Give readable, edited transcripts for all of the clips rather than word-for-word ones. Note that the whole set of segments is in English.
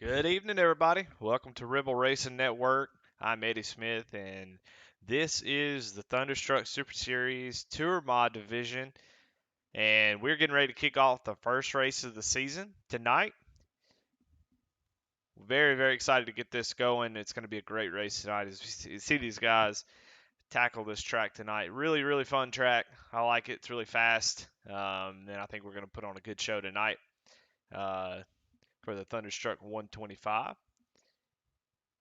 Good evening, everybody. Welcome to Rebel Racing Network. I'm Eddie Smith, and this is the Thunderstruck Super Series Tour Mod Division. And we're getting ready to kick off the first race of the season tonight. Very, very excited to get this going. It's going to be a great race tonight as we see these guys tackle this track tonight. Really, really fun track. I like it. It's really fast. And I think we're going to put on a good show tonight uh, for the Thunderstruck 125.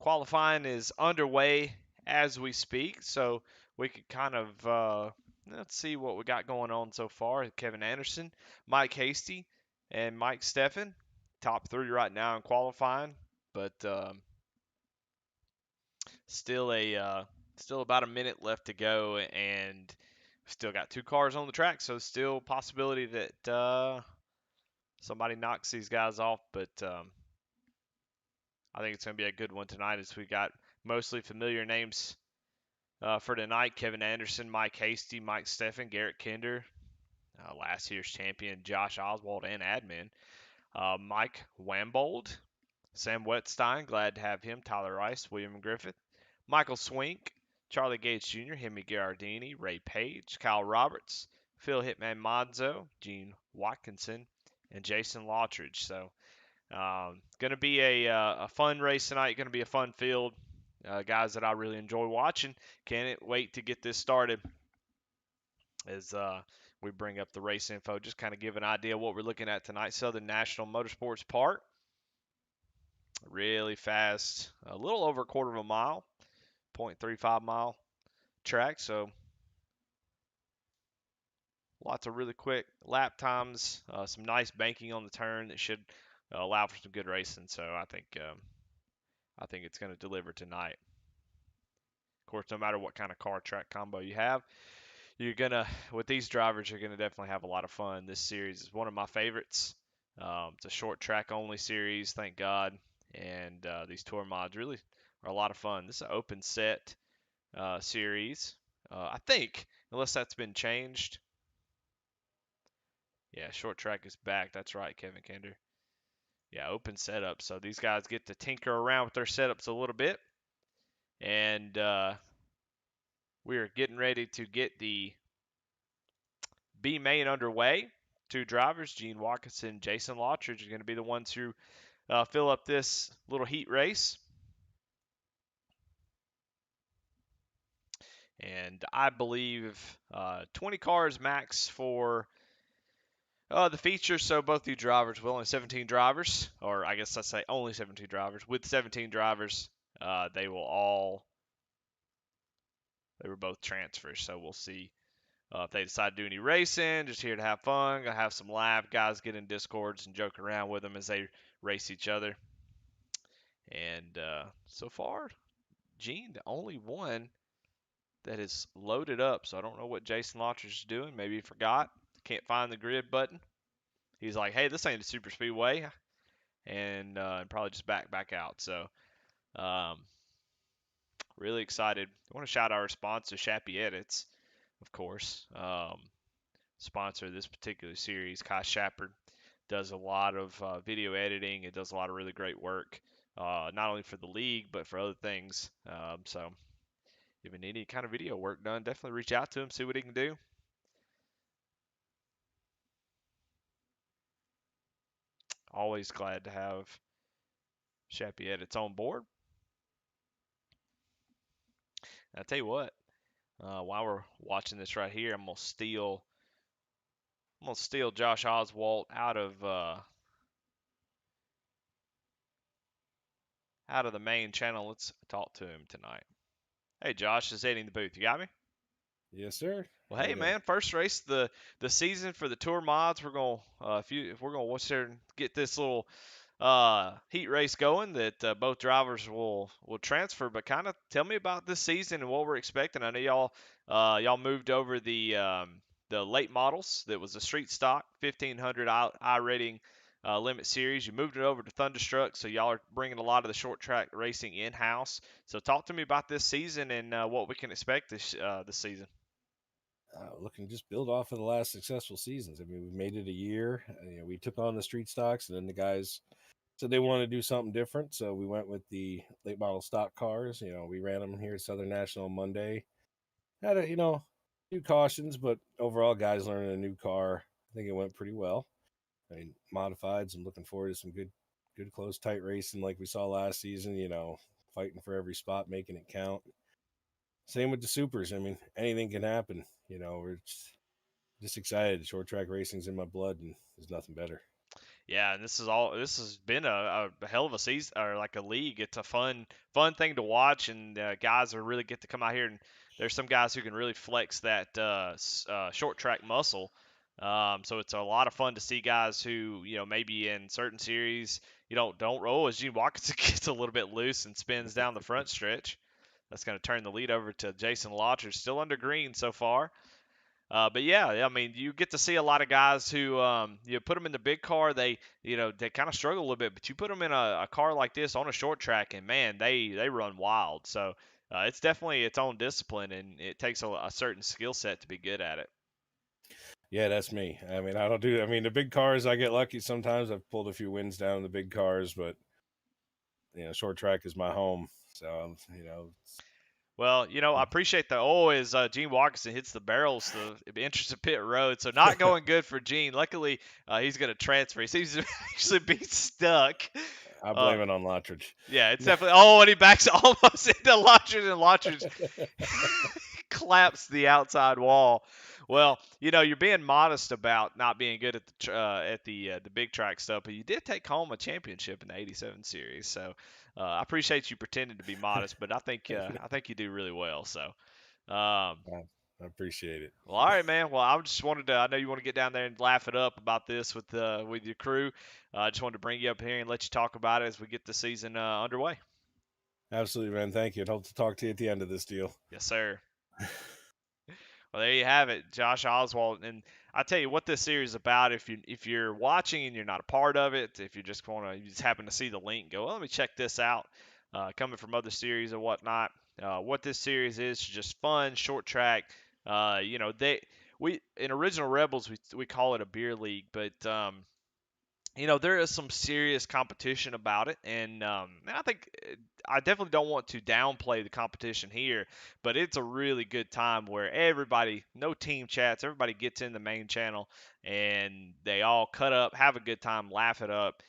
Qualifying is underway as we speak, so we could kind of let's see what we got going on so far. Kevin Anderson, Mike Hasty, and Mike Steffen, top three right now in qualifying, but still still about a minute left to go, and still got two cars on the track, so still possibility that somebody knocks these guys off, but I think it's going to be a good one tonight as we got mostly familiar names for tonight. Kevin Anderson, Mike Hasty, Mike Steffen, Garrett Kinder, last year's champion Josh Oswald and admin, Mike Wambold, Sam Wetstein, glad to have him, Tyler Rice, William Griffith, Michael Swink, Charlie Gates Jr., Hemi Gardini, Ray Page, Kyle Roberts, Phil Hitman Monzo, Gene Watkinson, and Jason Lottridge. So going to be a fun race tonight. Going to be a fun field. Guys that I really enjoy watching. Can't wait to get this started as we bring up the race info. Just kind of give an idea of what we're looking at tonight. Southern National Motorsports Park. Really fast. A little over a quarter of a mile. 0.35 mile track. So lots of really quick lap times. Some nice banking on the turn that should allow for some good racing. So I think it's going to deliver tonight. Of course, no matter what kind of car track combo you have, you're gonna with these drivers, you're gonna definitely have a lot of fun. This series is one of my favorites. It's a short track only series, thank God, and these tour mods really are a lot of fun. This is an open set series, I think, unless that's been changed. Yeah, short track is back. That's right, Kevin Kinder. Yeah, open setup. So these guys get to tinker around with their setups a little bit, and we are getting ready to get the B main underway. Two drivers, Gene Watkinson, Jason Lottridge, are going to be the ones who fill up this little heat race. And I believe 20 cars max for the features. So both these drivers, well, only 17 drivers, or I guess I say only 17 drivers. With 17 drivers, they were both transfers. So we'll see if they decide to do any racing, just here to have fun, gonna have some live guys get in discords and joke around with them as they race each other. And so far, Gene, the only one that is loaded up. So I don't know what Jason Lottridge is doing. Maybe he forgot. Can't find the grid button. He's like, hey, this ain't a super speedway. And probably just back out. So um, really excited. I want to shout out our sponsor, Shappy Edits, of course. Sponsor of this particular series, Kai Shepard, does a lot of video editing. It does a lot of really great work, not only for the league but for other things. So if you need any kind of video work done, definitely reach out to him, see what he can do. Always glad to have Shappy Edits on board. And I tell you what, while we're watching this right here, I'm gonna steal Josh Oswalt out of the main channel. Let's talk to him tonight. Hey, Josh, is Eddie in the booth? You got me? Yes, sir. Well, How hey you doing? man, first race the season for the tour mods. We're gonna if we're gonna watch there and get this little heat race going that both drivers will transfer. But kind of tell me about this season and what we're expecting. I know y'all moved over the late models that was a street stock 1500 I rating limit series. You moved it over to Thunderstruck, so y'all are bringing a lot of the short track racing in house. So talk to me about this season and what we can expect this season. Looking to just build off of the last successful seasons. I mean, we made it a year. We took on the street stocks, and then the guys So they wanted to do something different. So we went with the late model stock cars. We ran them here at Southern National Monday. Had few cautions, but overall, guys learning a new car. I think it went pretty well. I mean, modifieds. I'm looking forward to some good close, tight racing like we saw last season. Fighting for every spot, making it count. Same with the supers. I mean, anything can happen. We're just excited. Short track racing's in my blood, and there's nothing better. Yeah, and this has been a hell of a season or like a league. It's a fun thing to watch, and guys are really get to come out here and there's some guys who can really flex that short track muscle. So it's a lot of fun to see guys who maybe in certain series don't roll as Gene Watkinson gets a little bit loose and spins down the front stretch. That's going to turn the lead over to Jason Lotcher, still under green so far. But yeah, I mean, you get to see a lot of guys who you put them in the big car, they kind of struggle a little bit, but you put them in a car like this on a short track, and man, they run wild. So it's definitely its own discipline, and it takes a certain skill set to be good at it. Yeah, that's me. I mean, I don't do. I mean, the big cars, I get lucky sometimes. I've pulled a few wins down in the big cars, but short track is my home. So Well, I appreciate the always Gene Watkinson hits the barrels the entrance of pit road, so not going good for Gene. Luckily, he's going to transfer. He seems to actually be stuck. I Uh, blame it on Lottridge. Yeah, it's definitely. Oh, and he backs almost into Lottridge, and Lottridge claps the outside wall. Well, you're being modest about not being good at the big track stuff, but you did take home a championship in the '87 series. So I appreciate you pretending to be modest, but I think you do really well. So. I appreciate it. Well, all right, man. Well, I just wanted to. I know you want to get down there and laugh it up about this with your crew. I just wanted to bring you up here and let you talk about it as we get the season underway. Absolutely, man. Thank you. I'd hope to talk to you at the end of this deal. Yes, sir. Well, there you have it, Josh Oswald. And I tell you what this series is about. If you're watching and you're not a part of it, if you just happen to see the link, go, well, let me check this out. Coming from other series and whatnot, what this series is just fun, short track. They we in original Rebels we call it a beer league, but there is some serious competition about it, and I definitely don't want to downplay the competition here, but it's a really good time where everybody, no team chats, everybody gets in the main channel and they all cut up, have a good time, laugh it up.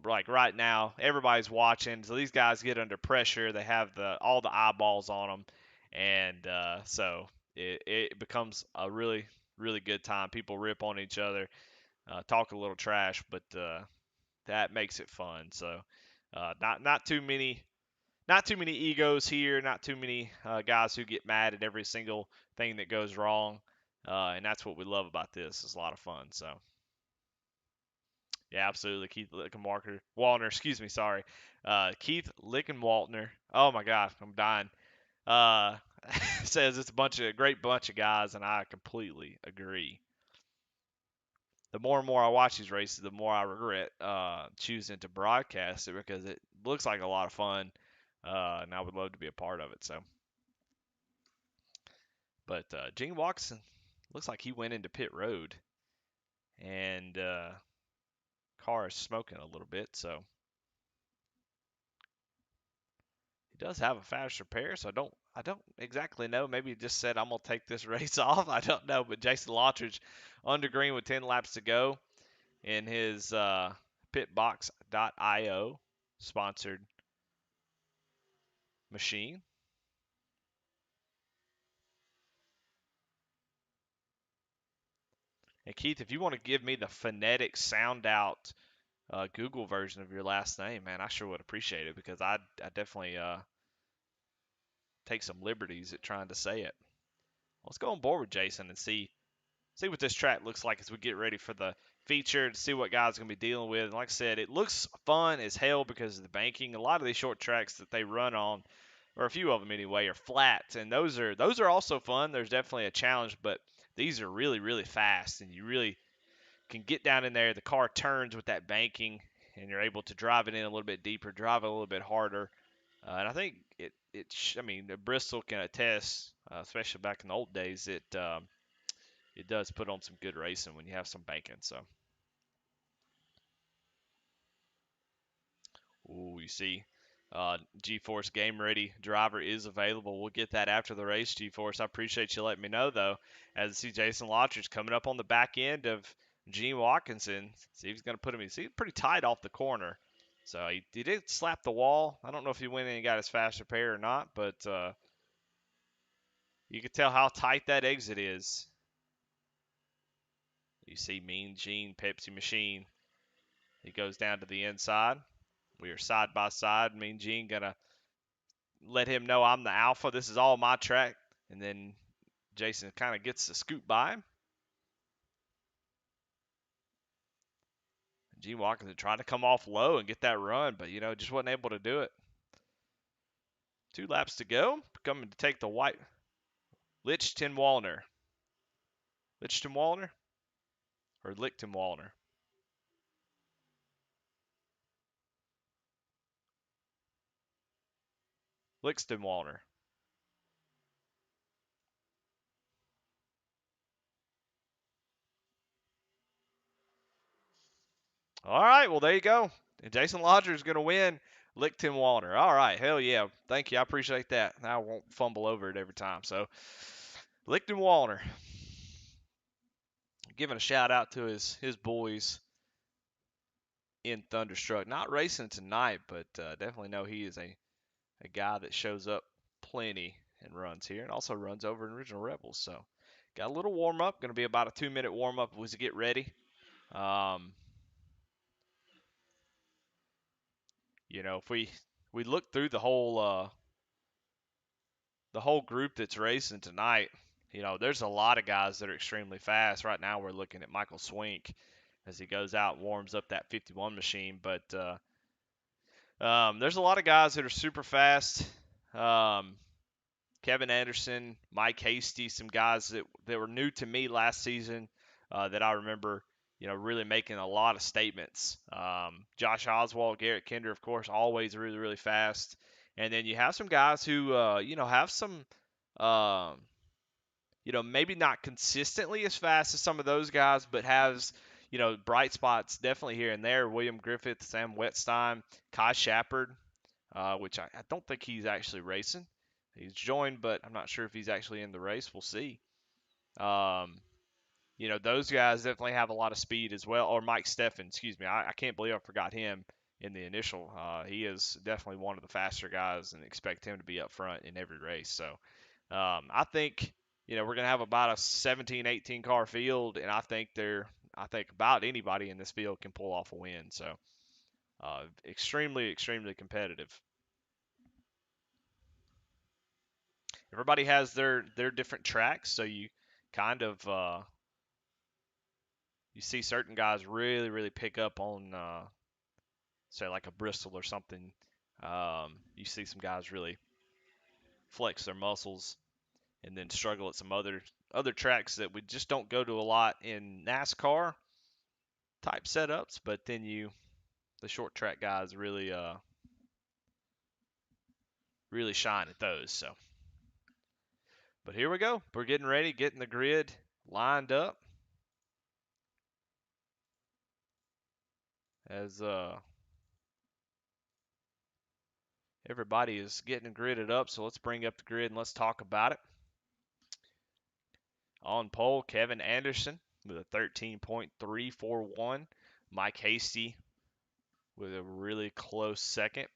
Like right now, everybody's watching, so these guys get under pressure. They have all the eyeballs on them, and so it becomes a really really good time. People rip on each other, talk a little trash, but that makes it fun. So not too many egos here, not too many guys who get mad at every single thing that goes wrong, and that's what we love about this. It's a lot of fun. So yeah, absolutely. Keith Waltner, excuse me, sorry, Keith Lickenwaltner. Oh my gosh, I'm dying. Uh, says it's a great bunch of guys, and I completely agree. The more and more I watch these races, the more I regret choosing to broadcast it because it looks like a lot of fun, and I would love to be a part of it. So, but Gene Watson looks like he went into pit road, and car is smoking a little bit. So he does have a faster pair. So I don't exactly know. Maybe he just said I'm gonna take this race off. I don't know. But Jason Lottridge under green with 10 laps to go in his pitbox.io sponsored machine. And Keith, if you want to give me the phonetic sound out Google version of your last name, man, I sure would appreciate it because I definitely take some liberties at trying to say it. Let's go on board with Jason and see what this track looks like as we get ready for the feature to see what guys are going to be dealing with. And like I said, it looks fun as hell because of the banking. A lot of these short tracks that they run on, or a few of them anyway, are flat, and those are also fun. There's definitely a challenge, but these are really really fast, and you really can get down in there. The car turns with that banking, and you're able to drive it in a little bit deeper, drive it a little bit harder. And I think I mean, Bristol can attest, especially back in the old days, it does put on some good racing when you have some banking. So see G-Force Game Ready driver is available. We'll get that after the race, G-Force. I appreciate you letting me know, though, as I see Jason Lottridge coming up on the back end of Gene Watkinson. See if he's going to put him in. See, pretty tight off the corner. So he did slap the wall. I don't know if he went in and got his faster pair or not, but you can tell how tight that exit is. You see Mean Gene, Pepsi Machine. He goes down to the inside. We are side by side. Mean Gene going to let him know I'm the alpha. This is all my track. And then Jason kind of gets to scoot by him. Gene Watkinson trying to come off low and get that run, but, just wasn't able to do it. 2 laps to go. Coming to take the white. Lichten Wallner. Lichten Wallner? Or Lichten Wallner? Lichten Wallner. All right, well, there you go. Jason Lodger is going to win Lichten Wallner. All right, hell yeah. Thank you. I appreciate that. I won't fumble over it every time. So, Lichten Wallner. Giving a shout out to his boys in Thunderstruck. Not racing tonight, but definitely know he is a guy that shows up plenty and runs here, and also runs over in Original Rebels. So, got a little warm up. Going to be about a 2-minute warm up as we get ready. If we look through the whole group that's racing tonight, there's a lot of guys that are extremely fast. Right now, we're looking at Michael Swink as he goes out and warms up that 51 machine. But there's a lot of guys that are super fast. Kevin Anderson, Mike Hasty, some guys that were new to me last season that I remember, really making a lot of statements. Josh Oswald, Garrett Kinder, of course, always really, really fast. And then you have some guys who, have some, maybe not consistently as fast as some of those guys, but has, bright spots definitely here and there. William Griffith, Sam Wetstein, Kai Shepard, which I don't think he's actually racing. He's joined, but I'm not sure if he's actually in the race. We'll see. Those guys definitely have a lot of speed as well. Or Mike Steffen, excuse me. I can't believe I forgot him in the initial. He is definitely one of the faster guys and expect him to be up front in every race. So I think, we're going to have about a 17, 18 car field, and I think about anybody in this field can pull off a win. So extremely, extremely competitive. Everybody has their different tracks, so you kind of you see certain guys really, really pick up on, say, like a Bristol or something. You see some guys really flex their muscles and then struggle at some other tracks that we just don't go to a lot in NASCAR type setups. But then the short track guys really, really shine at those. So, but here we go. We're getting ready, getting the grid lined up. As everybody is getting gridded up, so let's bring up the grid and let's talk about it. On pole, Kevin Anderson with a 13.341. Mike Hasty with a really close second.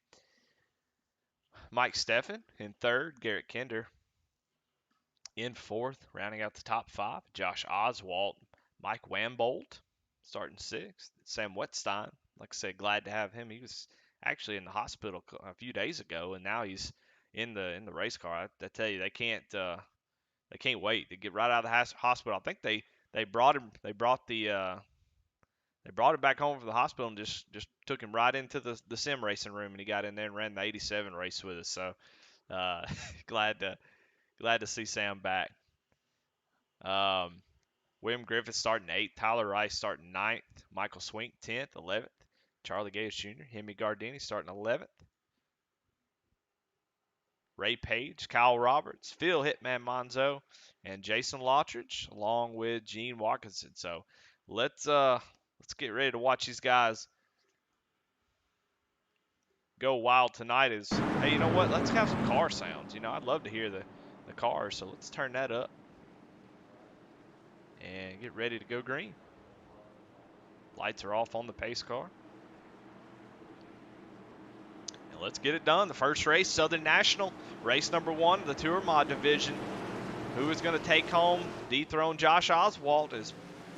Mike Steffen in third. Garrett Kinder in fourth, rounding out the top 5. Josh Oswalt, Mike Wambold starting 6th. Sam Wetstein, like I said, glad to have him. He was actually in the hospital a few days ago, and now he's in the race car. I tell you, they can't wait to get right out of the hospital. I think they brought him back home from the hospital and just took him right into the sim racing room, and he got in there and ran the 87 race with us. So glad to see Sam back. William Griffith starting 8th, Tyler Rice starting 9th, Michael Swink 10th, 11th, Charlie Gage Jr., Hemi Gardini starting 11th, Ray Page, Kyle Roberts, Phil Hitman Monzo, and Jason Lottridge, along with Gene Watkinson. So let's get ready to watch these guys go wild tonight is, hey, you know what? Let's have some car sounds. I'd love to hear the cars, so let's turn that up and get ready to go green. Lights are off on the pace car. And let's get it done. The first race, Southern National, race number 1 of the Tour Mod division. Who is going to take home, dethrone Josh Oswalt is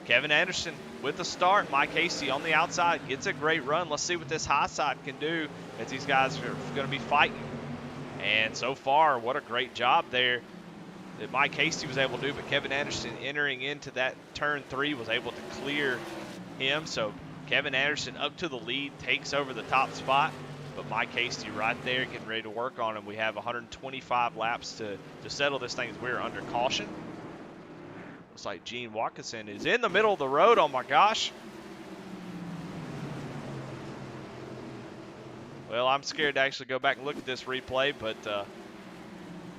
Kevin Anderson with the start. Mike Hasty on the outside gets a great run. Let's see what this high side can do as these guys are going to be fighting. And so far, what a great job there that Mike Hasty was able to do, but Kevin Anderson entering into that turn 3 was able to clear him. So Kevin Anderson up to the lead, takes over the top spot, but Mike Hasty right there getting ready to work on him. We have 125 laps to settle this thing as we're under caution. Looks like Gene Watkinson is in the middle of the road. Oh my gosh. Well, I'm scared to actually go back and look at this replay, but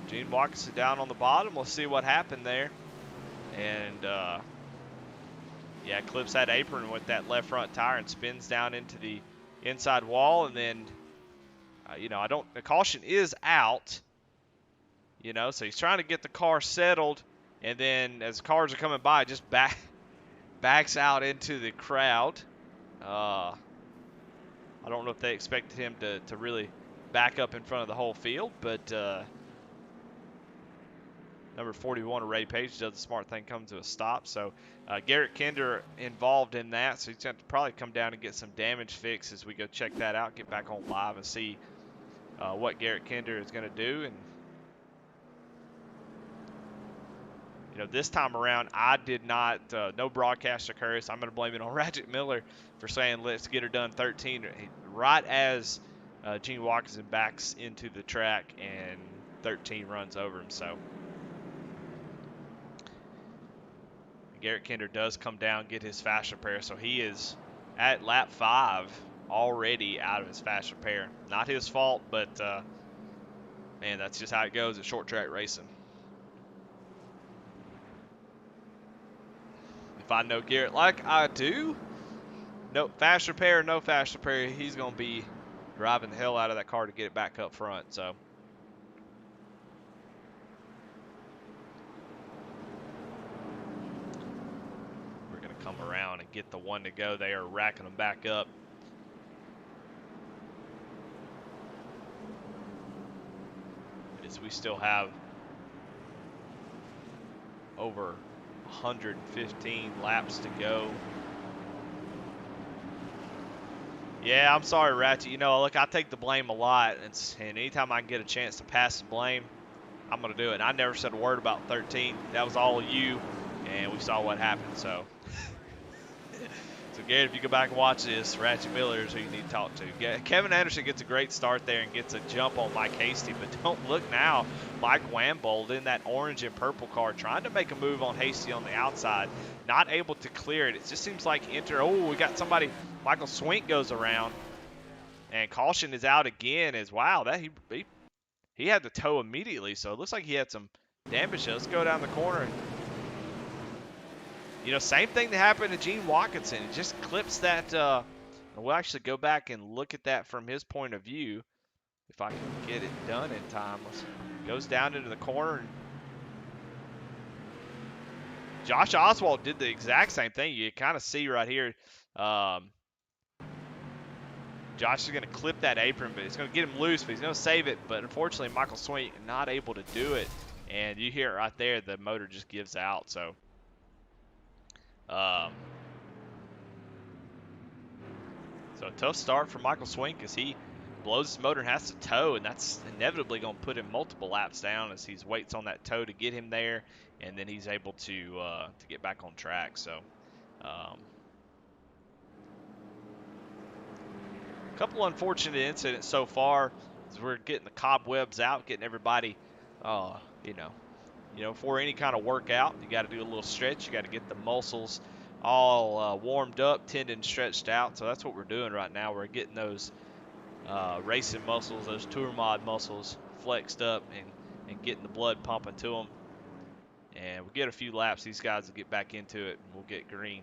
Gene Watkinson down on the bottom. Let's see what happened there. And yeah, clips that apron with that left front tire and spins down into the inside wall. And then, the caution is out, so he's trying to get the car settled. And then as cars are coming by, just backs out into the crowd. I don't know if they expected him to really back up in front of the whole field, but number 41, Ray Page, does the smart thing, come to a stop. So Garrett Kinder involved in that, so he's going to probably come down and get some damage fixed as we go check that out, get back on live and see what Garrett Kinder is going to do. And this time around, I did not, no broadcast occurred, so I'm going to blame it on Ratchet Miller for saying, let's get her done 13, right as Gene Watkinson backs into the track and 13 runs over him. So Garrett Kinder does come down, get his fast repair, so he is at lap 5 already out of his fast repair. Not his fault, but man, that's just how it goes at short track racing. If I know Garrett like I do, no fast repair, he's going to be driving the hell out of that car to get it back up front. So we're going to come around and get the one to go. They are racking them back up. As we still have over 115 laps to go. Yeah, I'm sorry, Ratchet. Look, I take the blame a lot, and anytime I can get a chance to pass the blame, I'm going to do it. And I never said a word about 13. That was all you, and we saw what happened. So, Garrett, if you go back and watch this, Ratchet Miller is who you need to talk to. Kevin Anderson gets a great start there and gets a jump on Mike Hasty, but don't look now. Mike Wambold in that orange and purple car trying to make a move on Hasty on the outside, not able to clear it. It just seems like we got somebody. Michael Swink goes around, and caution is out again. Wow, that he had the tow immediately, so it looks like he had some damage. Let's go down the corner. Same thing that happened to Gene Watkinson. It just clips that. We'll actually go back and look at that from his point of view. If I can get it done in time. Goes down into the corner. Josh Oswalt did the exact same thing. You kind of see right here. Josh is going to clip that apron, but it's going to get him loose, but he's going to save it. But unfortunately, Michael Swink not able to do it. And you hear it right there, the motor just gives out. So a tough start for Michael Swink as he blows his motor and has to tow, and that's inevitably going to put him multiple laps down as he waits on that tow to get him there, and then he's able to get back on track. So a couple unfortunate incidents so far as we're getting the cobwebs out, getting everybody, for any kind of workout, you got to do a little stretch. You got to get the muscles all warmed up, tendons stretched out. So that's what we're doing right now. We're getting those racing muscles, those tour mod muscles flexed up and getting the blood pumping to them. And we'll get a few laps. These guys will get back into it, and we'll get green.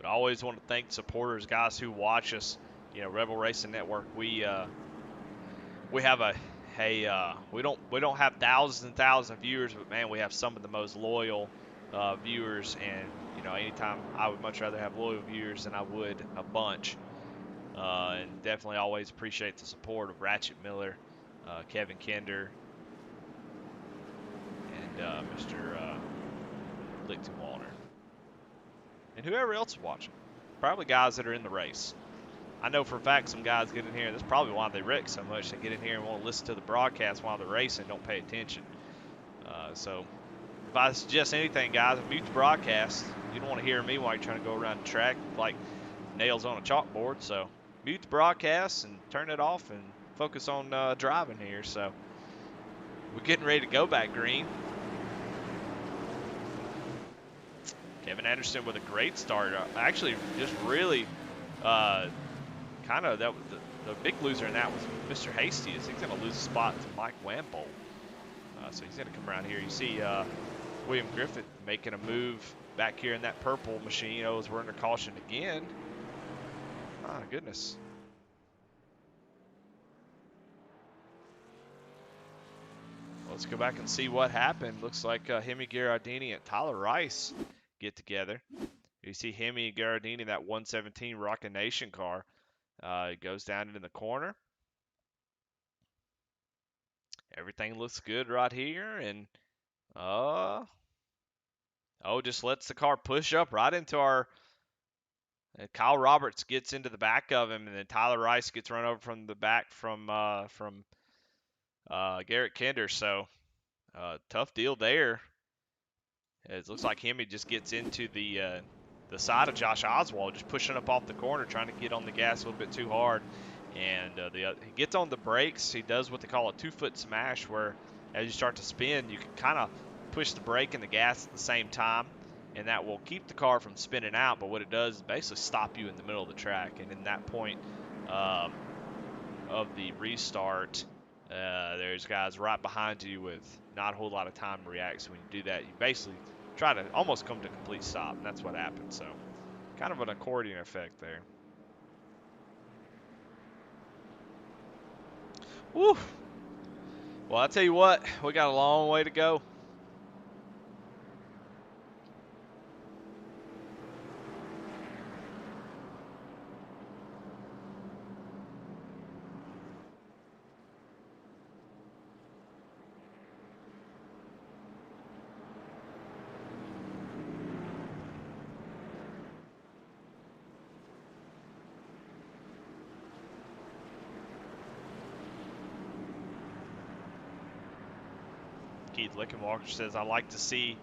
But I always want to thank supporters, guys who watch us. You know, Rebel Racing Network. We have we don't have thousands and thousands of viewers, but man, we have some of the most loyal viewers. And you know, anytime I would much rather have loyal viewers than I would a bunch. And definitely always appreciate the support of Ratchet Miller, Kevin Kinder, and Mr. Lichtenwalder. And whoever else is watching. Probably guys that are in the race. I know for a fact some guys get in here, and that's probably why they wreck so much. They get in here and want to listen to the broadcast while they're racing, don't pay attention. So if I suggest anything, guys, mute the broadcast. You don't want to hear me while you're trying to go around the track like nails on a chalkboard. So mute the broadcast and turn it off and focus on driving here. So we're getting ready to go back green. Kevin Anderson with a great start. Actually, just really kind of that was the big loser in that was Mr. Hasty. He's going to lose a spot to Mike Wambold. So he's going to come around here. You see William Griffith making a move back here in that purple machine. Oh, as we're under caution again. My goodness. Let's go back and see what happened. Looks like Hemi Gherardini and Tyler Rice get together. You see Hemi Gherardini, that 117 Rockin' Nation car. It goes down into the corner. Everything looks good right here. And, just lets the car push up right into our... Kyle Roberts gets into the back of him, and then Tyler Rice gets run over from the back from Garrett Kinder. So, tough deal there. It looks like Hemi just gets into the side of Josh Oswald, just pushing up off the corner, trying to get on the gas a little bit too hard. And he gets on the brakes. He does what they call a 2-foot smash, where as you start to spin, you can kind of push the brake and the gas at the same time, and that will keep the car from spinning out. But what it does is basically stop you in the middle of the track. And in that point of the restart, there's guys right behind you with not a whole lot of time to react. So when you do that, you basically try to almost come to a complete stop, and that's what happened. So kind of an accordion effect there. Woo! Well, I'll tell you what, we got a long way to go. Keith Lickenwalker says, I like to see,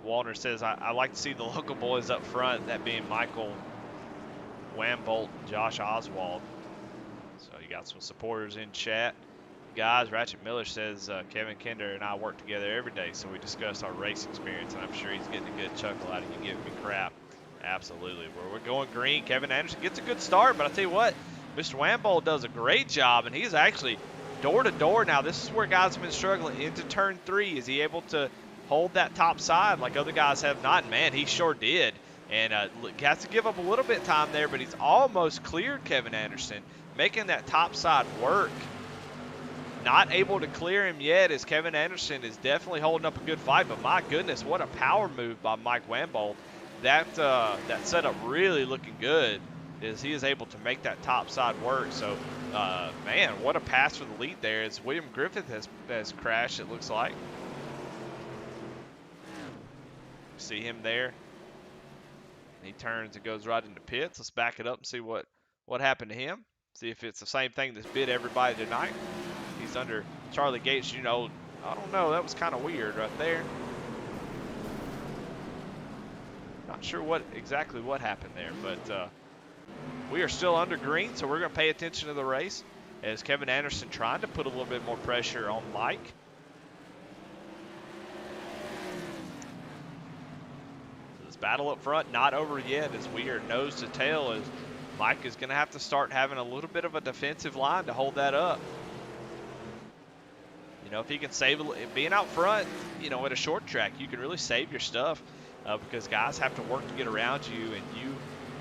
Walter says, I like to see the local boys up front, that being Michael Wambolt and Josh Oswald. So you got some supporters in chat. Guys, Ratchet Miller says, Kevin Kinder and I work together every day, so we discuss our race experience, and I'm sure he's getting a good chuckle out of you giving me crap. Absolutely. We're going green. Kevin Anderson gets a good start, but I tell you what, Mr. Wambold does a great job, and he's actually door to door. Now, this is where guys have been struggling into turn 3. Is he able to hold that top side like other guys have not? And man, he sure did. And has to give up a little bit of time there, but he's almost cleared Kevin Anderson, making that top side work. Not able to clear him yet, as Kevin Anderson is definitely holding up a good fight. But my goodness, what a power move by Mike Wambold. That setup really looking good, as he is able to make that top side work. So, man, what a pass for the lead there, as William Griffith has crashed, it looks like. See him there. He turns and goes right into pits. Let's back it up and see what happened to him. See if it's the same thing that's bit everybody tonight. He's under Charlie Gates. You know, I don't know. That was kind of weird right there. Not sure exactly what happened there, but we are still under green, so we're going to pay attention to the race, as Kevin Anderson trying to put a little bit more pressure on Mike. This battle up front not over yet, as we are nose to tail, as Mike is going to have to start having a little bit of a defensive line to hold that up. You know, if he can save being out front, you know, at a short track, you can really save your stuff, because guys have to work to get around you, and you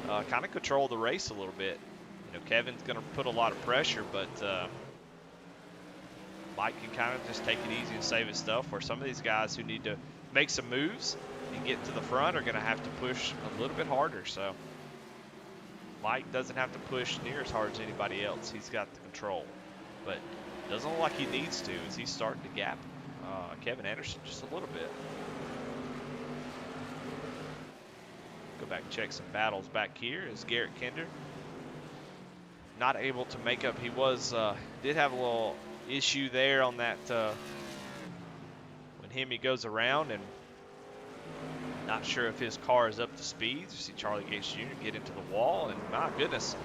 kind of control the race a little bit. You know, Kevin's going to put a lot of pressure, but Mike can kind of just take it easy and save his stuff, where some of these guys who need to make some moves and get to the front are going to have to push a little bit harder. So Mike doesn't have to push near as hard as anybody else. He's got the control, but doesn't look like he needs to, as he's starting to gap Kevin Anderson just a little bit. Go back and check some battles back here as Garrett Kinder not able to make up. He was did have a little issue there on that when he goes around, and not sure if his car is up to speed. You see Charlie Gates Jr. get into the wall, and my goodness,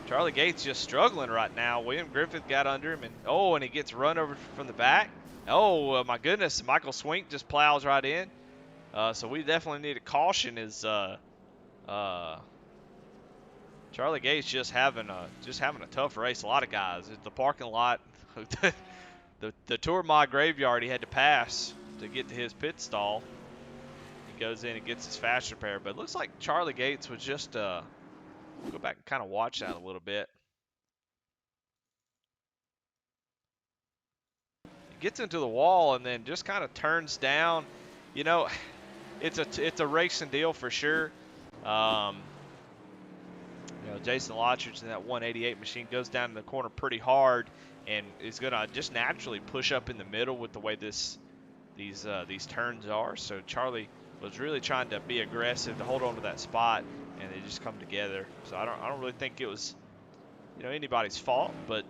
Charlie Gates just struggling right now. William Griffith got under him, and he gets run over from the back. Oh, my goodness, Michael Swink just plows right in. So we definitely need a caution as Charlie Gates just having a tough race. A lot of guys at the parking lot, the Tour My Graveyard, he had to pass to get to his pit stall. He goes in and gets his fast repair, but it looks like Charlie Gates was just go back and kind of watch that a little bit. He gets into the wall and then just kind of turns down. You know, it's a racing deal for sure. You know, Jason Lottridge in that 188 machine goes down in the corner pretty hard and is going to just naturally push up in the middle with the way these turns are. So Charlie was really trying to be aggressive to hold on to that spot, and they just come together. So I don't really think it was, you know, anybody's fault, but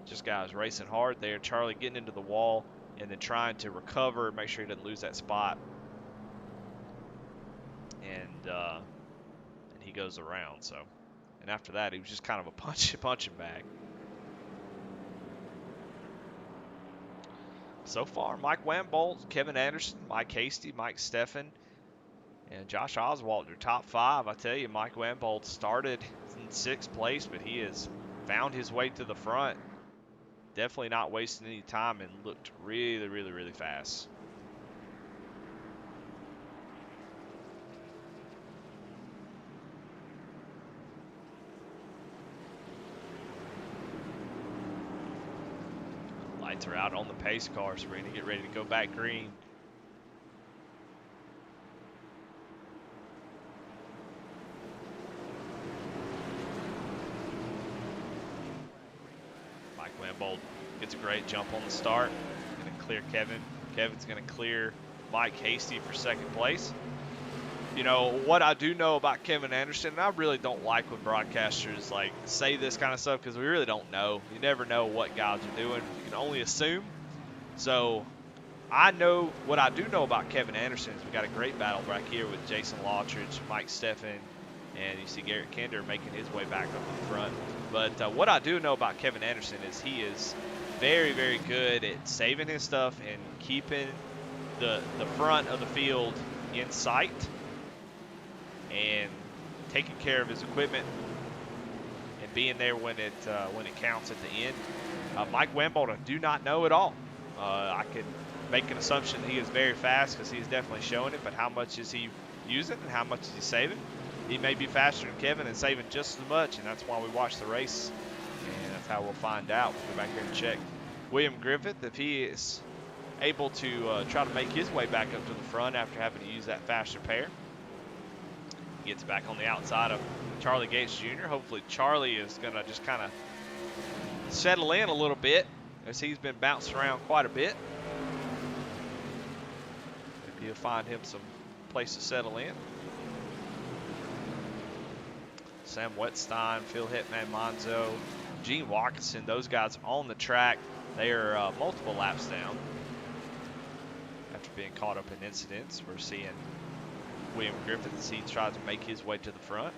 just guys racing hard there. Charlie getting into the wall and then trying to recover, make sure he doesn't lose that spot. And he goes around. So, and after that, he was just kind of a punching bag. So far, Mike Wambolt, Kevin Anderson, Mike Hasty, Mike Steffen, and Josh Oswald are top 5. I tell you, Mike Wambolt started in 6th place, but he has found his way to the front. Definitely not wasting any time and looked really, really, really fast. Lights are out on the pace car, so we're going to get ready to go back green. Mike Wambolt gets a great jump on the start. Going to clear Kevin. Kevin's going to clear Mike Hasty for 2nd place. You know, what I do know about Kevin Anderson, and I really don't like when broadcasters like say this kind of stuff because we really don't know. You never know what guys are doing. You can only assume. So I know what I do know about Kevin Anderson is we got a great battle back here with Jason Lottridge, Mike Steffen, and you see Garrett Kinder making his way back up to the front. But what I do know about Kevin Anderson is he is very, very good at saving his stuff and keeping the front of the field in sight and taking care of his equipment and being there when it counts at the end. Mike Wambolt, I do not know at all. I could make an assumption that he is very fast because he's definitely showing it, but how much is he using and how much is he saving? He may be faster than Kevin and saving just as much, and that's why we watch the race, and that's how we'll find out. We'll go back here and check. William Griffith, if he is able to try to make his way back up to the front after having to use that fast repair. Gets back on the outside of Charlie Gates Jr. Hopefully Charlie is going to just kind of settle in a little bit as he's been bouncing around quite a bit. Maybe he'll find him some place to settle in. Sam Wetstein, Phil Hitman Monzo, Gene Watkinson, those guys on the track. They are multiple laps down after being caught up in incidents. We're seeing William Griffith as he tries to make his way to the front.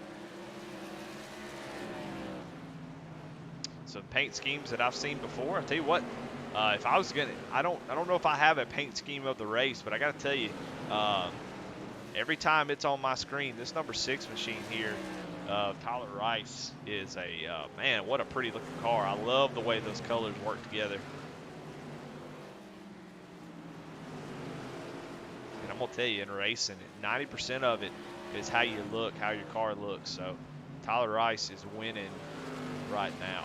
Some paint schemes that I've seen before. I'll tell you what, if I was gonna, I don't know if I have a paint scheme of the race, but I got to tell you, every time it's on my screen, this number 6 machine here, Tyler Rice is a man. What a pretty looking car! I love the way those colors work together. I'm gonna tell you, in racing, 90% of it is how you look, how your car looks. So Tyler Rice is winning right now.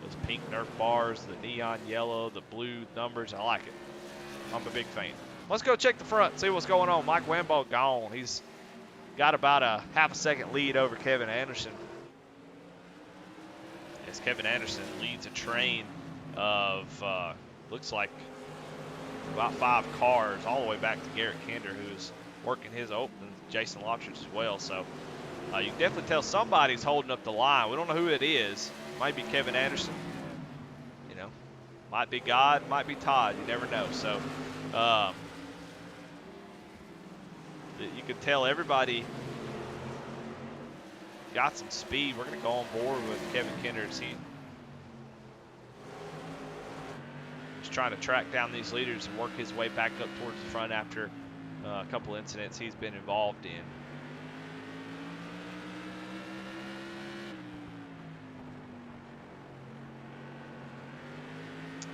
Those pink Nerf bars, the neon yellow, the blue numbers, I like it. I'm a big fan. Let's go check the front, see what's going on. Mike Wambaugh gone. He's got about a half a second lead over Kevin Anderson. As Kevin Anderson leads a train of, looks like about 5 cars all the way back to Garrett Kinder, who's working his open, Jason Lottridge as well. So you can definitely tell somebody's holding up the line. We don't know who it is. Might be Kevin Anderson. You know, might be God, might be Todd. You never know. So you can tell everybody got some speed. We're going to go on board with Kevin Kinder as he's trying to track down these leaders and work his way back up towards the front after a couple incidents he's been involved in.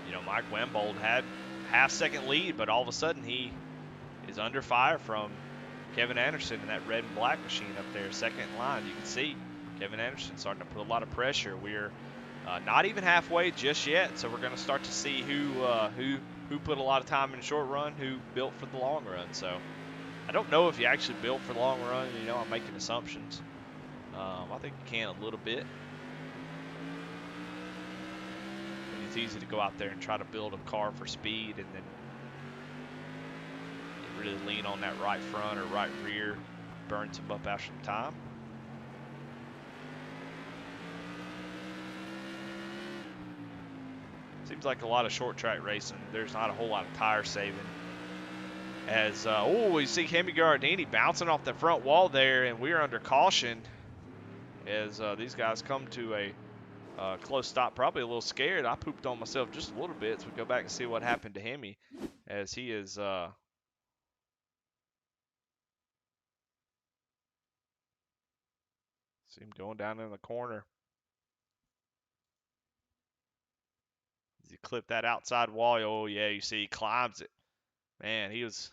You know, Mike Wambold had half-second lead, but all of a sudden he is under fire from Kevin Anderson in that red and black machine up there, second in line. You can see Kevin Anderson starting to put a lot of pressure. We're not even halfway just yet, so we're going to start to see who put a lot of time in the short run, who built for the long run. So I don't know if you actually built for the long run. You know, I'm making assumptions. I think you can a little bit. And it's easy to go out there and try to build a car for speed and then really lean on that right front or right rear, burns them up after some time. Seems like a lot of short track racing, there's not a whole lot of tire saving. As, we see Hemi Gardini bouncing off the front wall there, and we're under caution as these guys come to a close stop, probably a little scared. I pooped on myself just a little bit, so we go back and see what happened to Hemi as he is see him going down in the corner. As he clipped that outside wall, oh yeah, you see he climbs it. Man, he was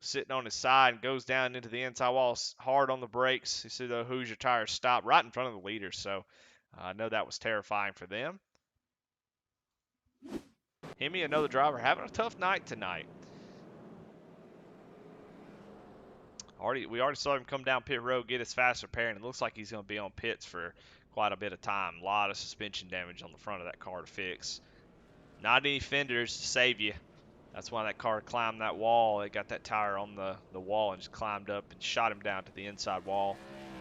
sitting on his side and goes down into the inside wall hard on the brakes. You see the Hoosier tires stop right in front of the leaders, so I know that was terrifying for them. Hemi, another driver, having a tough night tonight. We already saw him come down pit road, get his fast repair, and it looks like he's going to be on pits for quite a bit of time. A lot of suspension damage on the front of that car to fix. Not any fenders to save you. That's why that car climbed that wall. It got that tire on the wall and just climbed up and shot him down to the inside wall.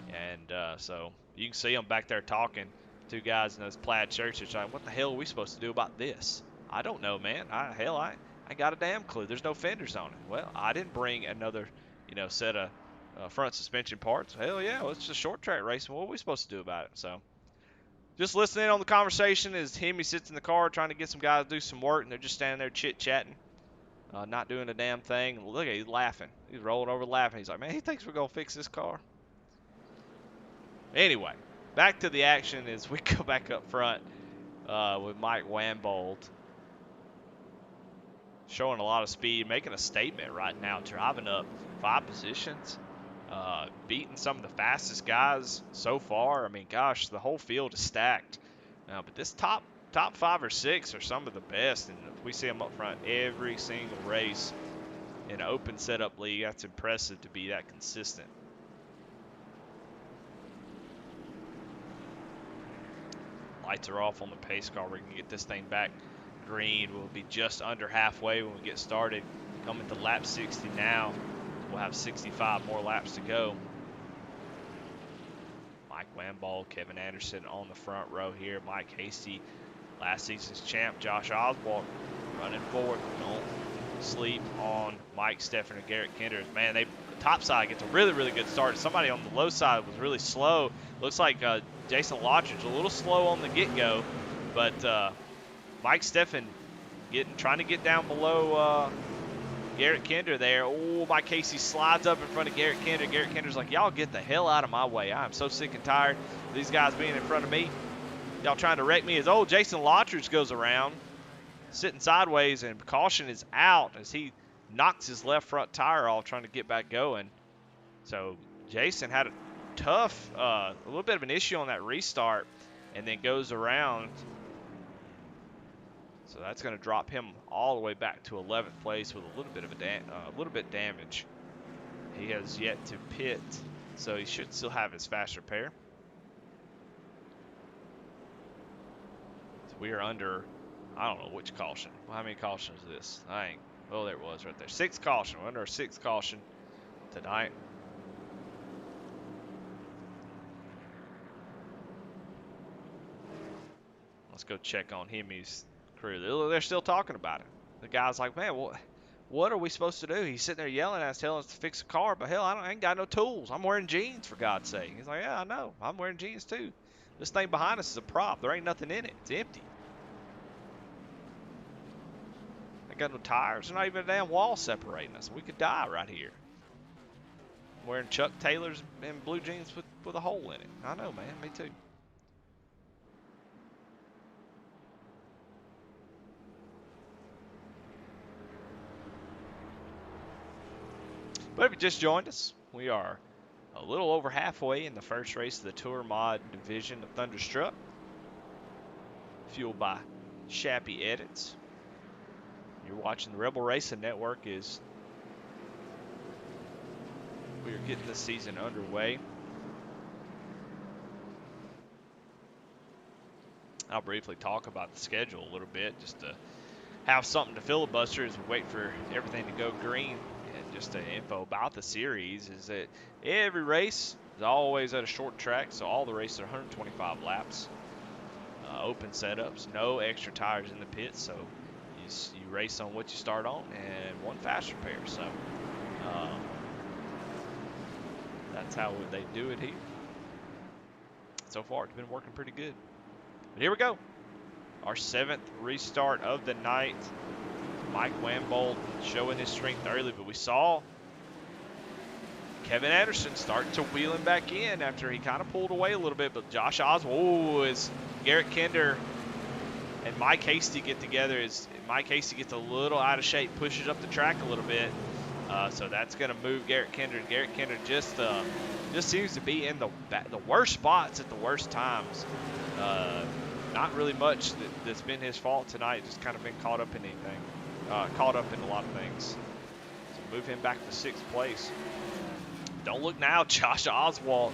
And so you can see them back there talking. 2 guys in those plaid shirts. They're like, what the hell are we supposed to do about this? I don't know, man. I got a damn clue. There's no fenders on it. Well, I didn't bring another, set of front suspension parts. Hell yeah, well, it's just short track racing. What are we supposed to do about it? So just listening on the conversation as Hemi sits in the car trying to get some guys to do some work, and they're just standing there chit-chatting, not doing a damn thing. Look at he's laughing. He's rolling over laughing. He's like, man, he thinks we're going to fix this car. Anyway, back to the action as we go back up front with Mike Wambold. Showing a lot of speed, making a statement right now, driving up 5 positions, beating some of the fastest guys so far. I mean, gosh, the whole field is stacked. But this top 5 or 6 are some of the best, and we see them up front every single race in an open setup league. That's impressive to be that consistent. Lights are off on the pace car. We're going to get this thing back green. We'll be just under halfway when we get started. Coming to lap 60 now. We'll have 65 more laps to go. Mike Wambaugh, Kevin Anderson on the front row here. Mike Hasty, last season's champ. Josh Oswald running forward. Don't sleep on Mike Steffen and Garrett Kinder. Man, the top side gets a really, really good start. Somebody on the low side was really slow. Looks like Jason Lottridge a little slow on the get-go, but Mike Steffen trying to get down below Garrett Kinder there. Oh, Mike Casey slides up in front of Garrett Kinder. Garrett Kinder's like, y'all get the hell out of my way. I'm so sick and tired of these guys being in front of me. Y'all trying to wreck me. As old Jason Lottridge goes around, sitting sideways, and caution is out as he knocks his left front tire off trying to get back going. So Jason had a tough, a little bit of an issue on that restart, and then goes around. So that's going to drop him all the way back to 11th place with a little bit of a little bit damage. He has yet to pit, so he should still have his fast repair. So we are under, I don't know which caution. Well, how many cautions is this? Oh, there it was right there. 6th caution. We're under our 6th caution tonight. Let's go check on Hemi's crew. They're still talking about it. The guy's like, man, what are we supposed to do? He's sitting there yelling at us, telling us to fix the car, but hell, I ain't got no tools. I'm wearing jeans, for God's sake. He's like, yeah, I know. I'm wearing jeans too. This thing behind us is a prop. There ain't nothing in it. It's empty. Ain't got no tires. There's not even a damn wall separating us. We could die right here. I'm wearing Chuck Taylors and blue jeans with a hole in it. I know, man. Me too. But if you just joined us, we are a little over halfway in the first race of the Tour Mod division of Thunderstruck, fueled by Shappy Edits. You're watching the Rebel Racing Network as we are getting this season underway. I'll briefly talk about the schedule a little bit, just to have something to filibuster as we wait for everything to go green. And just the info about the series is that every race is always at a short track, so all the races are 125 laps. Open setups, no extra tires in the pit, so you race on what you start on and one fast repair. So that's how they do it here. So far, it's been working pretty good. But here we go. Our 7th restart of the night. Mike Wambold showing his strength early, but we saw Kevin Anderson start to wheel him back in after he kind of pulled away a little bit. But Josh Oswald, as Garrett Kinder and Mike Hasty get together, as Mike Hasty gets a little out of shape, pushes up the track a little bit. So that's going to move Garrett Kinder. Garrett Kinder just seems to be in the worst spots at the worst times. Not really much that's been his fault tonight. Just kind of been caught up in anything, caught up in a lot of things. So move him back to 6th place. Don't look now, Josh Oswald.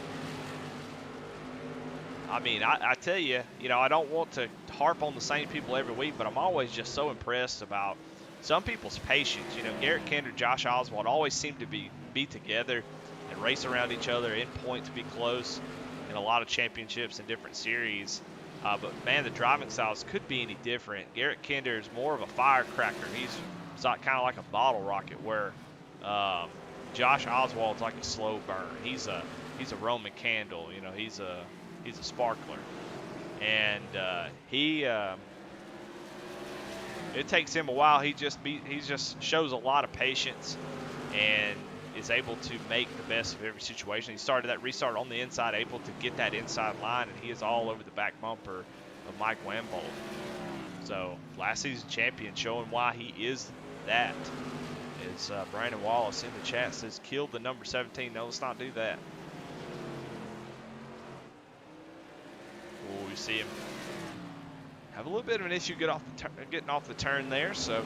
I mean, I tell you, I don't want to harp on the same people every week, but I'm always just so impressed about some people's patience. Garrett Kinder, Josh Oswald always seem to be together and race around each other in points, be close in a lot of championships and different series. But man, the driving styles could be any different. Garrett Kinder is more of a firecracker. He's kind of like a bottle rocket, where Josh Oswald's like a slow burn. He's a Roman candle. He's a sparkler, and it takes him a while. He just shows a lot of patience and is able to make the best of every situation. He started that restart on the inside, able to get that inside line, and he is all over the back bumper of Mike Wambold. So last season champion, showing why he is that. Is Brandon Wallace in the chat says, killed the number 17. No, let's not do that. Oh, you see him have a little bit of an issue getting off the turn there. So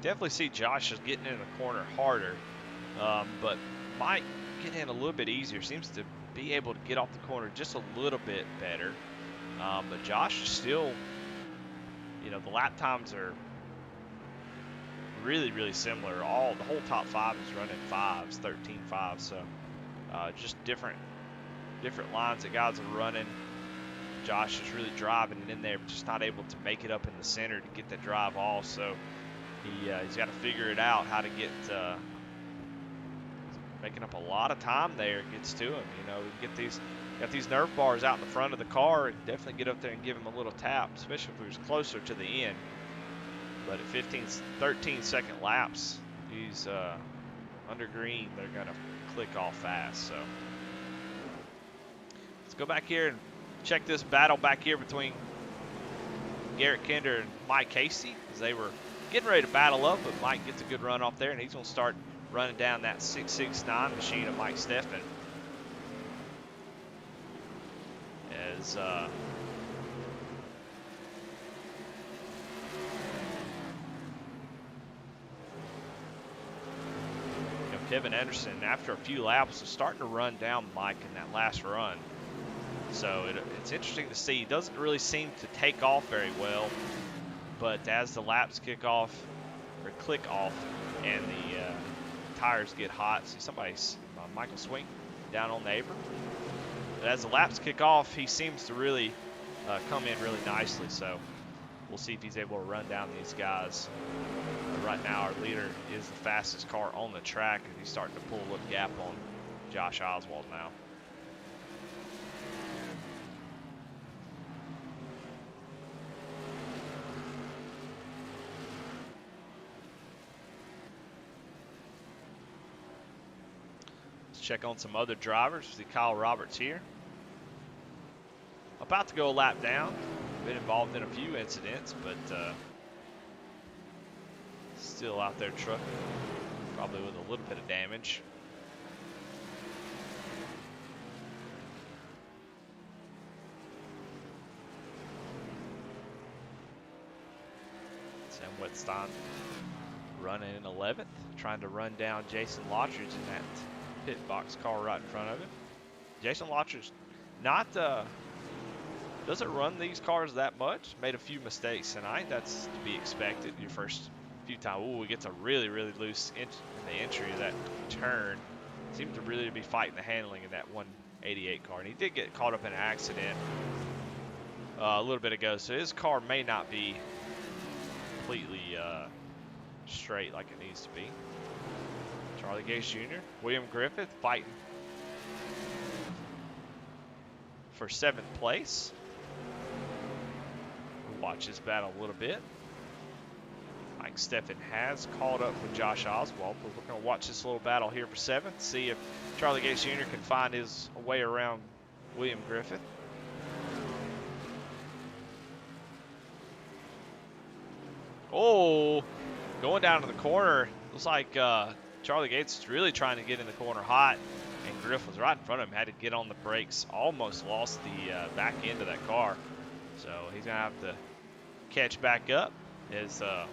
definitely see Josh is getting in the corner harder, but Mike getting in a little bit easier. Seems to be able to get off the corner just a little bit better. But Josh is still, the lap times are really, really similar. The whole top 5 is running 5s, 13.5. So just different lines that guys are running. Josh is really driving it in there, but just not able to make it up in the center to get that drive off. So he's got to figure it out how to get making up a lot of time there. It gets to him. Got these nerve bars out in the front of the car, and definitely get up there and give him a little tap, especially if he was closer to the end. But at 13-second laps, he's under green, they're going to click off fast. So let's go back here and check this battle back here between Garrett Kinder and Mike Casey, as they were getting ready to battle up, but Mike gets a good run off there, and he's going to start running down that 669 machine of Mike Steffen. As Kevin Anderson, after a few laps, was starting to run down Mike in that last run. So it's interesting to see. He doesn't really seem to take off very well, but as the laps kick off or click off and the tires get hot, see somebody's Michael Swing down on the apron. But as the laps kick off, he seems to really come in really nicely. So we'll see if he's able to run down these guys. Right now, our leader is the fastest car on the track, and he's starting to pull a little gap on Josh Oswald now. Let's check on some other drivers. See Kyle Roberts here. About to go a lap down. Been involved in a few incidents, but still out there trucking, probably with a little bit of damage. Sam Wetstein running in 11th, trying to run down Jason Lottridge in that pit box car right in front of him. Jason Lottridge doesn't run these cars that much. Made a few mistakes tonight. That's to be expected. Your first few times. Ooh, he gets a really, really loose in the entry of that turn. Seemed to really be fighting the handling in that 188 car. And he did get caught up in an accident a little bit ago. So his car may not be completely straight like it needs to be. Charlie Gase Jr., William Griffith fighting for 7th place. We'll watch this battle a little bit. Mike Steffen has caught up with Josh Oswald, but we're going to watch this little battle here for 7th, see if Charlie Gase Jr. can find his way around William Griffith. Oh, going down to the corner. Looks like Charlie Gates is really trying to get in the corner hot, and Griff was right in front of him, had to get on the brakes, almost lost the back end of that car. So he's going to have to catch back up as let's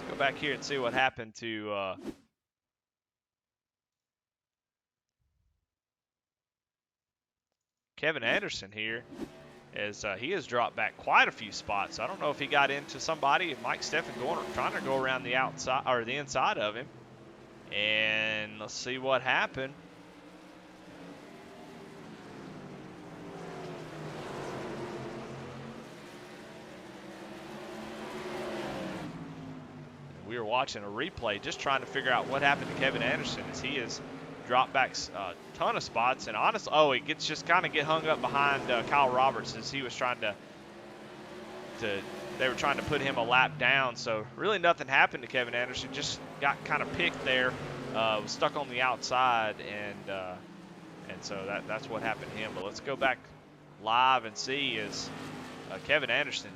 go back here and see what happened to Kevin Anderson here, as he has dropped back quite a few spots. I don't know if he got into somebody. Mike Steffen trying to go around the outside or the inside of him, and let's see what happened. We were watching a replay, just trying to figure out what happened to Kevin Anderson, as he has dropped back a ton of spots. And honestly, he gets just kind of get hung up behind Kyle Roberts, as he was trying they were trying to put him a lap down. So really nothing happened to Kevin Anderson, just got kind of picked there, was stuck on the outside, and so that's what happened to him. But let's go back live and see, as Kevin Anderson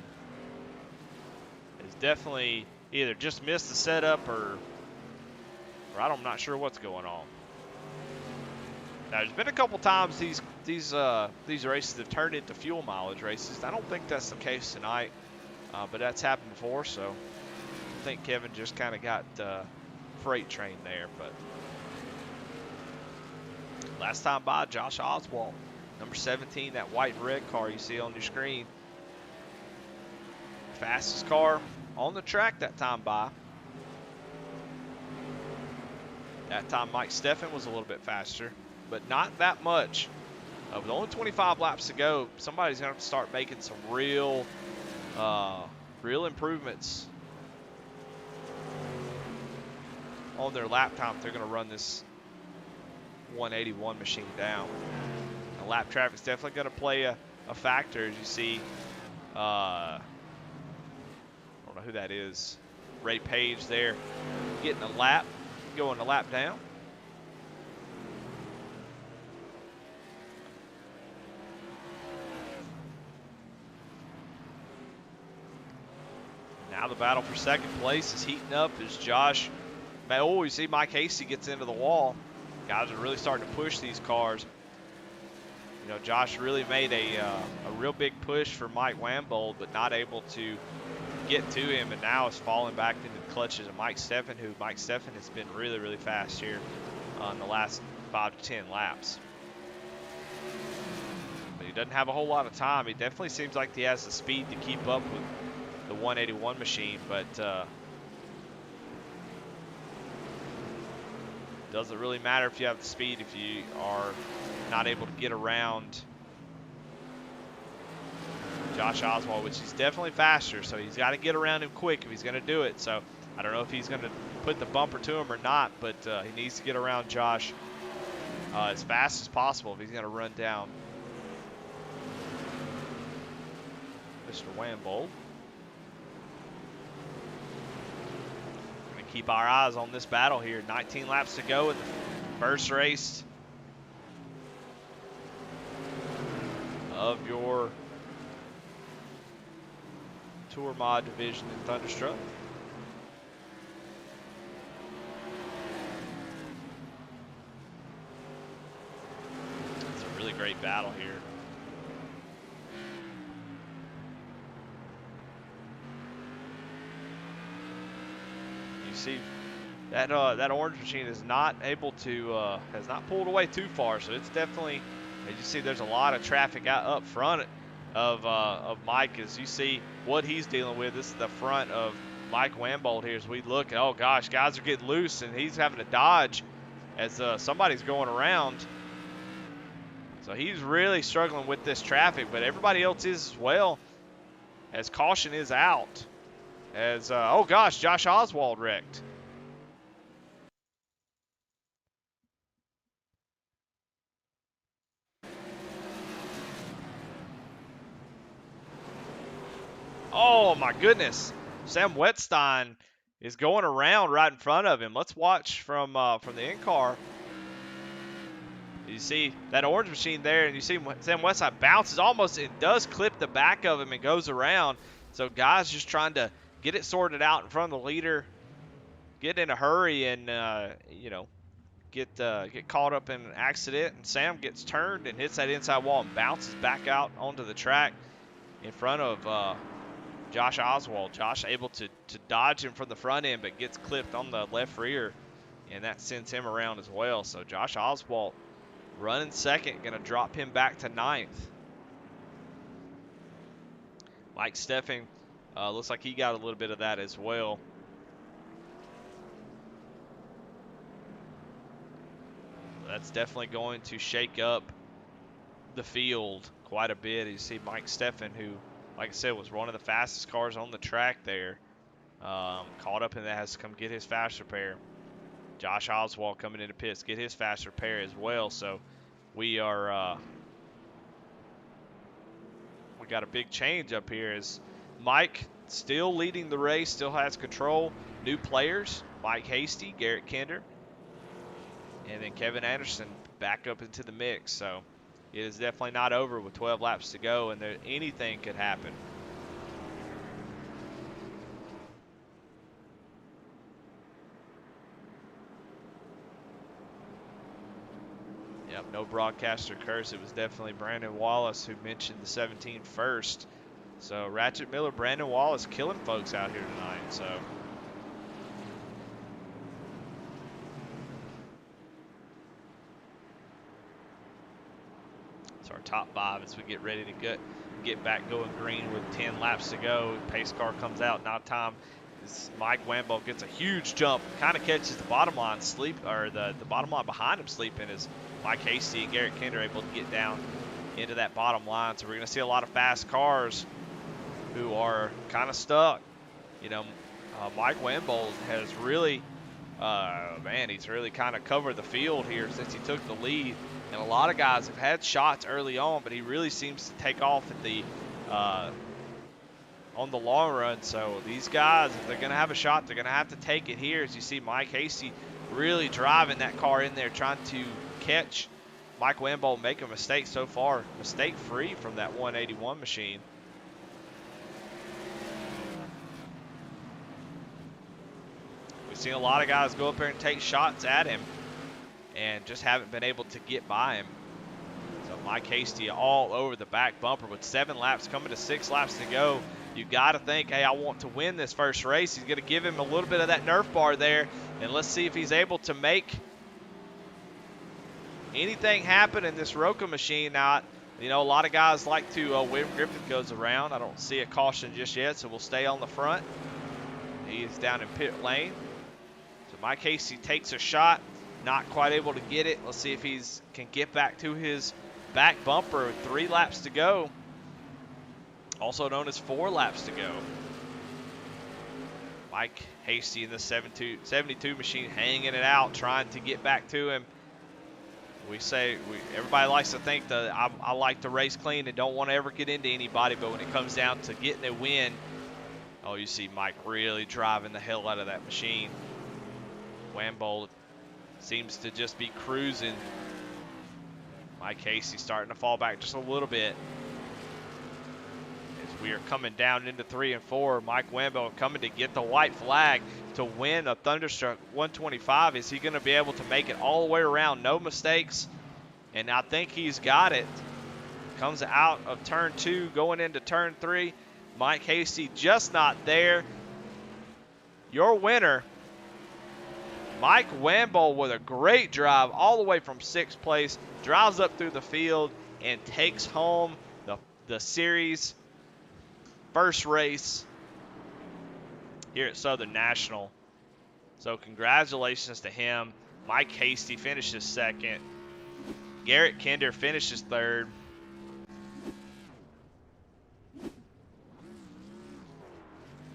is definitely either just missed the setup or I'm not sure what's going on. Now, there's been a couple times these races have turned into fuel mileage races. I don't think that's the case tonight, but that's happened before. So I think Kevin just kind of got freight train there. But last time by, Josh Oswald, number 17, that white and red car you see on your screen. Fastest car on the track that time by. That time Mike Steffen was a little bit faster, but not that much. With only 25 laps to go, somebody's going to have to start making some real improvements on their lap time if they're going to run this 181 machine down. Now, lap traffic's definitely going to play a factor, as you see know who that is. Ray Page there getting a lap, going a lap down. Now the battle for second place is heating up as Josh, you see Mike Hasty gets into the wall. Guys are really starting to push these cars. You know, Josh really made a real big push for Mike Wambold, but not able to get to him, and now is falling back into the clutches of Mike Steffen, who Mike Steffen has been really, really fast here on the last 5 to 10 laps. But he doesn't have a whole lot of time. He definitely seems like he has the speed to keep up with the 181 machine, but doesn't really matter if you have the speed if you are not able to get around Josh Oswald, which he's definitely faster, so he's got to get around him quick if he's going to do it. So I don't know if he's going to put the bumper to him or not, but he needs to get around Josh as fast as possible if he's going to run down Mr. Wambold. Going to keep our eyes on this battle here. 19 laps to go in the first race of your Tour Mod division in Thunderstruck. It's a really great battle here. You see that orange machine is not able to has not pulled away too far, so it's definitely, as you see, there's a lot of traffic out up front of Mike. As you see what he's dealing with, this is the front of Mike Wambold here as we look. Oh gosh, guys are getting loose and he's having to dodge as somebody's going around. So he's really struggling with this traffic, but everybody else is as well, as caution is out. As oh gosh, Josh Oswald wrecked. Oh my goodness, Sam Wetstein is going around right in front of him. Let's watch from the in-car. You see that orange machine there, and you see Sam Wetstein bounces almost, it does clip the back of him and goes around. So guys just trying to get it sorted out in front of the leader, get in a hurry, and you know, get caught up in an accident. And Sam gets turned and hits that inside wall and bounces back out onto the track in front of Josh Oswald. Josh able to dodge him from the front end, but gets clipped on the left rear, and that sends him around as well. So Josh Oswald running second, going to drop him back to 9th. Mike Steffen looks like he got a little bit of that as well. That's definitely going to shake up the field quite a bit. You see Mike Steffen, who, like I said, was one of the fastest cars on the track there, caught up in that, has to come get his fast repair. Josh Oswald coming into pits, get his fast repair as well. So we are we got a big change up here as Mike still leading the race, still has control. New players, Mike Hasty, Garrett Kinder, and then Kevin Anderson back up into the mix. So it is definitely not over with 12 laps to go, and anything could happen. Yep, no broadcaster curse. It was definitely Brandon Wallace who mentioned the 17 first. So Ratchet Miller, Brandon Wallace killing folks out here tonight. So it's our top 5 as we get ready to get back going green with 10 laps to go. Pace car comes out. Now time is Mike Wambold gets a huge jump, kind of catches the bottom line the bottom line behind him sleeping as Mike Hasty and Garrett Kinder able to get down into that bottom line. So we're going to see a lot of fast cars who are kind of stuck. You know, Mike Wambold has really, he's really kind of covered the field here since he took the lead. And a lot of guys have had shots early on, but he really seems to take off at on the long run. So these guys, if they're going to have a shot, they're going to have to take it here. As you see Mike Hasty really driving that car in there, trying to catch Mike Wimbo make a mistake so far. Mistake free from that 181 machine. We've seen a lot of guys go up there and take shots at him and just haven't been able to get by him. So Mike Hasty all over the back bumper with 7 laps coming to 6 laps to go. You got to think, hey, I want to win this first race. He's going to give him a little bit of that Nerf bar there, and let's see if he's able to make anything happen in this Roca machine. Now, you know, a lot of guys like to, William Griffith goes around. I don't see a caution just yet, so we'll stay on the front. He is down in pit lane. So Mike Hasty takes a shot, not quite able to get it. Let's see if he can get back to his back bumper with 3 laps to go. Also known as 4 laps to go. Mike Hasty in the 72 machine hanging it out, trying to get back to him. Everybody likes to think that I like to race clean and don't want to ever get into anybody, but when it comes down to getting a win, oh, you see Mike really driving the hell out of that machine. Wambo seems to just be cruising. Mike Hasty starting to fall back just a little bit. As we are coming down into 3 and 4, Mike Wambo coming to get the white flag to win a Thunderstruck 125. Is he going to be able to make it all the way around? No mistakes. And I think he's got it. Comes out of turn 2, going into turn 3. Mike Hasty just not there. Your winner, Mike Wambo, with a great drive all the way from 6th place, drives up through the field and takes home the series first race here at Southern National. So congratulations to him. Mike Hasty finishes 2nd. Garrett Kinder finishes 3rd.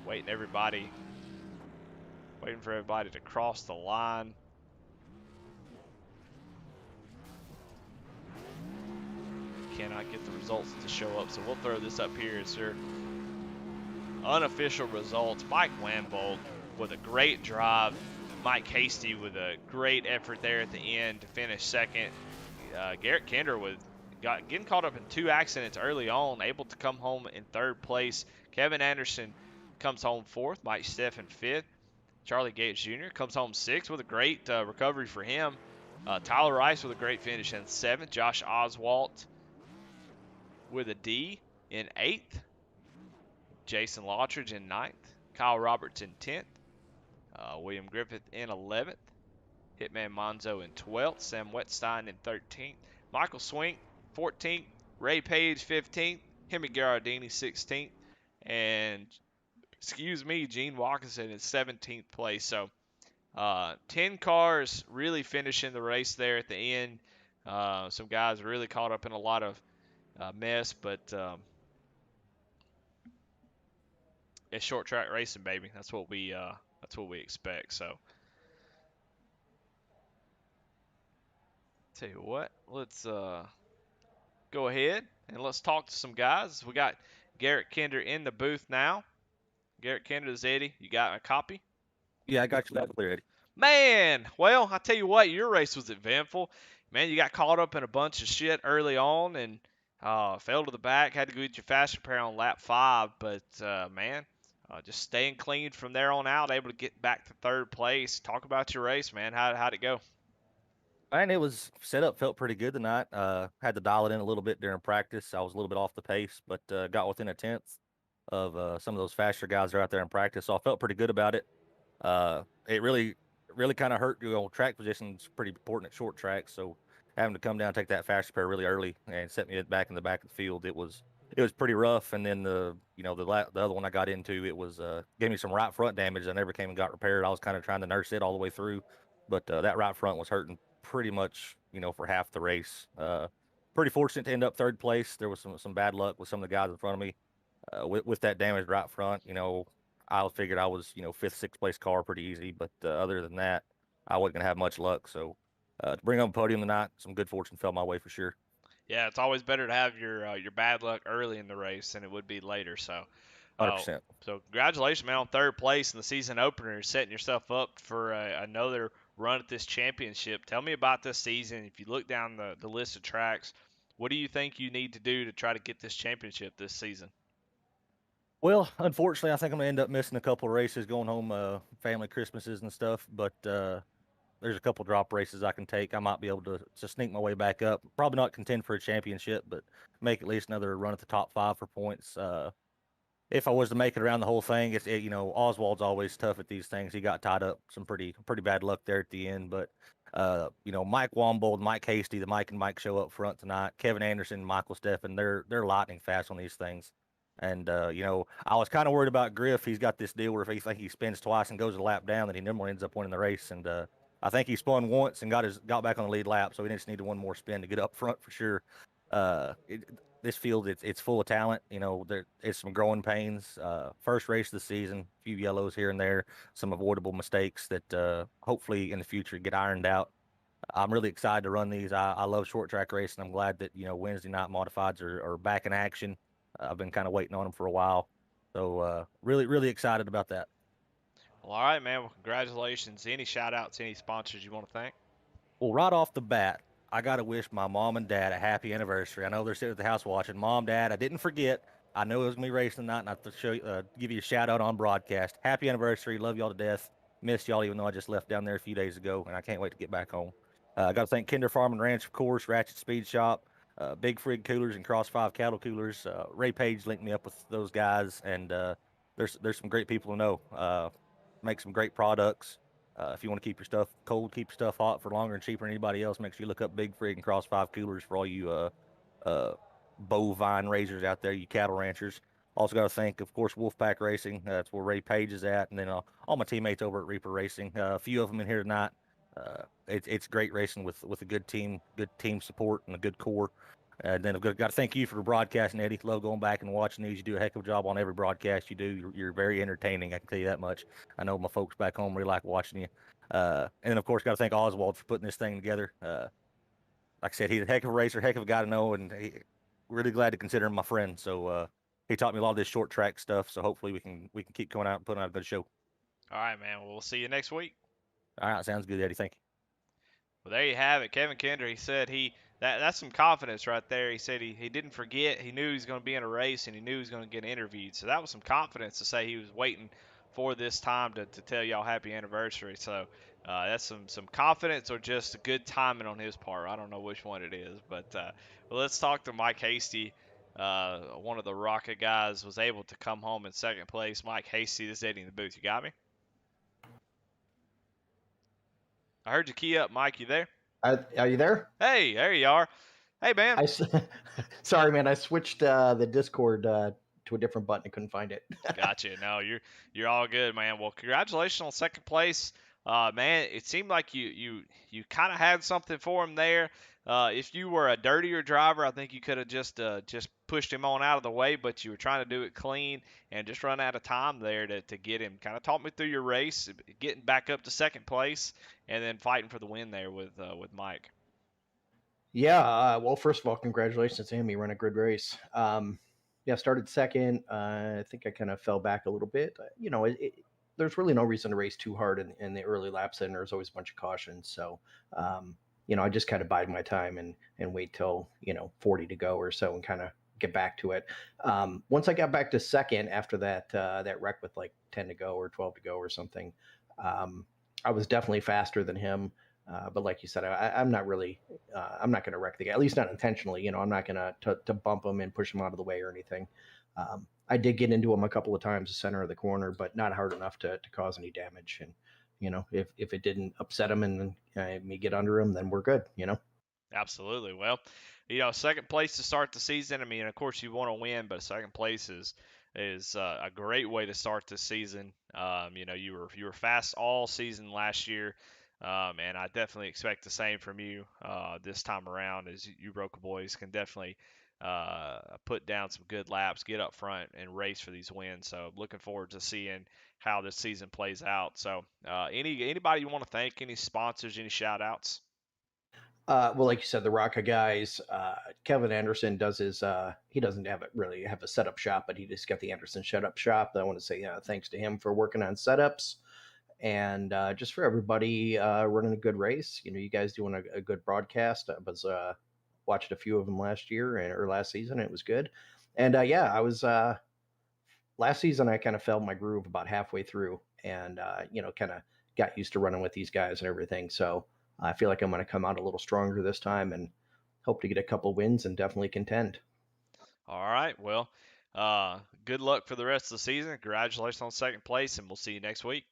Waiting for everybody to cross the line. Cannot get the results to show up, so we'll throw this up here as your unofficial results. Mike Wambo with a great drive. Mike Hasty with a great effort there at the end to finish 2nd. Garrett Kinder getting caught up in 2 accidents early on, able to come home in 3rd place. Kevin Anderson comes home 4th. Mike Steffen 5th. Charlie Gates Jr. comes home 6th with a great recovery for him. Tyler Rice with a great finish in 7th. Josh Oswalt with a D in 8th. Jason Lottridge in 9th. Kyle Roberts in 10th. William Griffith in 11th. Hitman Monzo in 12th. Sam Wetstein in 13th. Michael Swink 14th. Ray Page 15th. Hemi Garardini 16th. And Gene Walkinson in 17th place. So 10 cars really finishing the race there at the end. Some guys really caught up in a lot of mess, but it's short track racing, baby. That's what we expect. So tell you what, let's go ahead and let's talk to some guys. We got Garrett Kinder in the booth now. Garrett Kinder, this is Eddie. You got a copy? Yeah, I got you that clear, Eddie. Man, well, I tell you what, your race was eventful. Man, you got caught up in a bunch of shit early on and fell to the back. Had to go get your fast repair on lap 5. But, man, just staying clean from there on out, able to get back to 3rd place. Talk about your race, man. How'd it go? And it was set up, felt pretty good tonight. Had to dial it in a little bit during practice. I was a little bit off the pace, but got within a tenth of some of those faster guys that are out there in practice. So I felt pretty good about it. It really kind of hurt. Track position's pretty important at short tracks. So having to come down and take that fast repair really early and set me back in the back of the field, it was pretty rough. And then the other one I got into, it was gave me some right front damage. I never came and got repaired. I was kind of trying to nurse it all the way through, but that right front was hurting pretty much, for half the race. Pretty fortunate to end up 3rd place. There was some bad luck with some of the guys in front of me with that damaged right front. I figured I was 5th, 6th place car pretty easy, but other than that, I wasn't gonna have much luck. So to bring up a podium tonight, some good fortune fell my way for sure. Yeah, it's always better to have your bad luck early in the race than it would be later. So Oh, 100%. so congratulations, man, on third place in the season opener, setting yourself up for another run at this championship. Tell me about this season. If you look down the list of tracks, what do you think you need to do to try to get this championship this season? Well, unfortunately, I think I'm gonna end up missing a couple of races, going home, family Christmases and stuff. But there's a couple drop races I can take. I might be able to sneak my way back up. Probably not contend for a championship, but make at least another run at the top five for points. If I was to make it around the whole thing, Oswald's always tough at these things. He got tied up some pretty bad luck there at the end, but Mike Wombold, Mike Hasty, the Mike and Mike show up front tonight. Kevin Anderson, Michael Steffen, they're lightning fast on these things. And I was kind of worried about Griff. He's got this deal where if he spins twice and goes a lap down, then he normally ends up winning the race. And I think he spun once and got back on the lead lap, so he just needed one more spin to get up front for sure. This field, it's full of talent. It's some growing pains. First race of the season, a few yellows here and there, some avoidable mistakes that hopefully in the future get ironed out. I'm really excited to run these. I love short track racing. I'm glad that Wednesday night modifieds are back in action. I've been kind of waiting on them for a while, so really excited about that. Well, all right, man. Well, congratulations. Any shout outs, any sponsors you want to thank? Well, right off the bat, I got to wish my mom and dad a happy anniversary. I know they're sitting at the house watching. Mom, Dad, I didn't forget. I know it was going to be racing tonight, and I have to give you a shout out on broadcast. Happy anniversary. Love y'all to death. Missed y'all, even though I just left down there a few days ago, and I can't wait to get back home. I got to thank Kinder Farm and Ranch, of course, Ratchet Speed Shop, Big Frig Coolers, and Cross 5 Cattle Coolers. Ray Page linked me up with those guys, and there's some great people to know. Make some great products. If you want to keep your stuff cold, keep your stuff hot for longer and cheaper than anybody else, make sure you look up Big Frig and Cross 5 Coolers for all you uh, bovine raisers out there, you cattle ranchers. Also got to thank, of course, Wolfpack Racing. That's where Ray Page is at, and then all my teammates over at Reaper Racing. A few of them in here tonight. It's great racing with a good team support, and a good core. And then I've got to thank you for broadcasting, Eddie. Love going back and watching these. You do a heck of a job on every broadcast you do. You're very entertaining. I can tell you that much. I know my folks back home really like watching you. And then, of course, got to thank Oswald for putting this thing together. Like I said, he's a heck of a racer, heck of a guy to know, and really glad to consider him my friend. So he taught me a lot of this short track stuff. So hopefully we can keep going out and putting out a good show. All right, man. Well, we'll see you next week. All right, sounds good, Eddie. Thank you. Well, there you have it. Kevin Kendrick, he said that's some confidence right there. He said he didn't forget. He knew he was going to be in a race, and he knew he was going to get interviewed. So that was some confidence to say he was waiting for this time to tell y'all happy anniversary. So that's some confidence or just good timing on his part. I don't know which one it is. But well, let's talk to Mike Hasty. One of the Rocket guys was able to come home in second place. Mike Hasty, this is Eddie in the booth. You got me? I heard you key up, Mike. You there? Are you there? Hey, there you are. Hey, man. Sorry, man. I switched the Discord to a different button. I couldn't find it. Gotcha. No, you're all good, man. Well, congratulations on second place. Man, it seemed like you kind of had something for him there. If you were a dirtier driver, I think you could have just pushed him on out of the way, but you were trying to do it clean and just run out of time there to get him. Kind of talk me through your race, getting back up to second place, and then fighting for the win there with Mike. Yeah. Well, first of all, congratulations to him. He ran a good race. Yeah, started second. I think I kind of fell back a little bit. There's really no reason to race too hard in the early laps, and there's always a bunch of cautions. So, I just kind of bide my time and wait till 40 to go or so and kind of get back to it. Once I got back to second after that wreck with like 10 to go or 12 to go or something, I was definitely faster than him. But like you said, I'm not really, I'm not going to wreck the guy, at least not intentionally. I'm not going to bump him and push him out of the way or anything. I did get into him a couple of times, the center of the corner, but not hard enough to cause any damage. And, if it didn't upset him and me get under him, then we're good, Absolutely. Well, second place to start the season. I mean, of course, you want to win, but second place is a great way to start the season. You were fast all season last year, and I definitely expect the same from you this time around. As you Roca boys can definitely put down some good laps, get up front, and race for these wins. So looking forward to seeing how this season plays out. So anybody you want to thank, any sponsors, any shout outs? Well, like you said, the Rocca guys. Kevin Anderson does his. He doesn't really have a setup shop, but he just got the Anderson setup shop. I want to say thanks to him for working on setups, and just for everybody running a good race. You guys doing a good broadcast. I was watched a few of them last year or last season. It was good, and yeah, I was last season. I kind of fell my groove about halfway through, and kind of got used to running with these guys and everything. So I feel like I'm going to come out a little stronger this time and hope to get a couple wins and definitely contend. All right. Well, good luck for the rest of the season. Congratulations on second place, and we'll see you next week.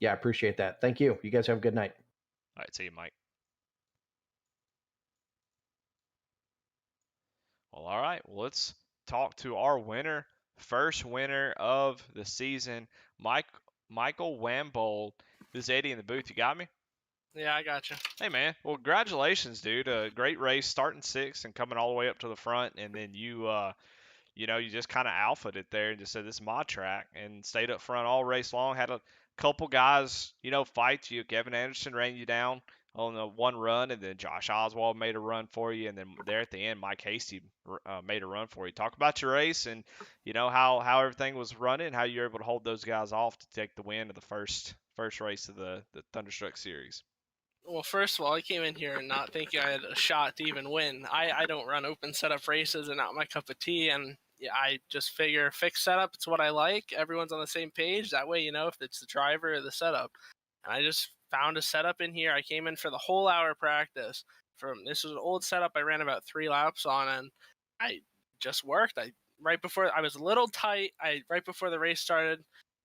Yeah, I appreciate that. Thank you. You guys have a good night. All right. See you, Mike. Well, all right. Well, let's talk to our winner, first winner of the season, Michael Wambold. This is Eddie in the booth. You got me? Yeah, I got you. Hey, man. Well, congratulations, dude. A great race, starting sixth and coming all the way up to the front, and then you just kind of alphaed it there and just said, this is my track, and stayed up front all race long. Had a couple guys, fight you. Kevin Anderson ran you down on the one run, and then Josh Oswald made a run for you, and then there at the end, Mike Hasty made a run for you. Talk about your race and, how everything was running, how you were able to hold those guys off to take the win of the first race of the Thunderstruck series. Well, first of all, I came in here and not thinking I had a shot to even win. I don't run open setup races and not my cup of tea, and I just figure fixed setup, it's what I like. Everyone's on the same page. That way, if it's the driver or the setup. And I just found a setup in here. I came in for the whole hour practice. This was an old setup I ran about 3 laps on, and I just worked. Right before I was a little tight. Right before the race started,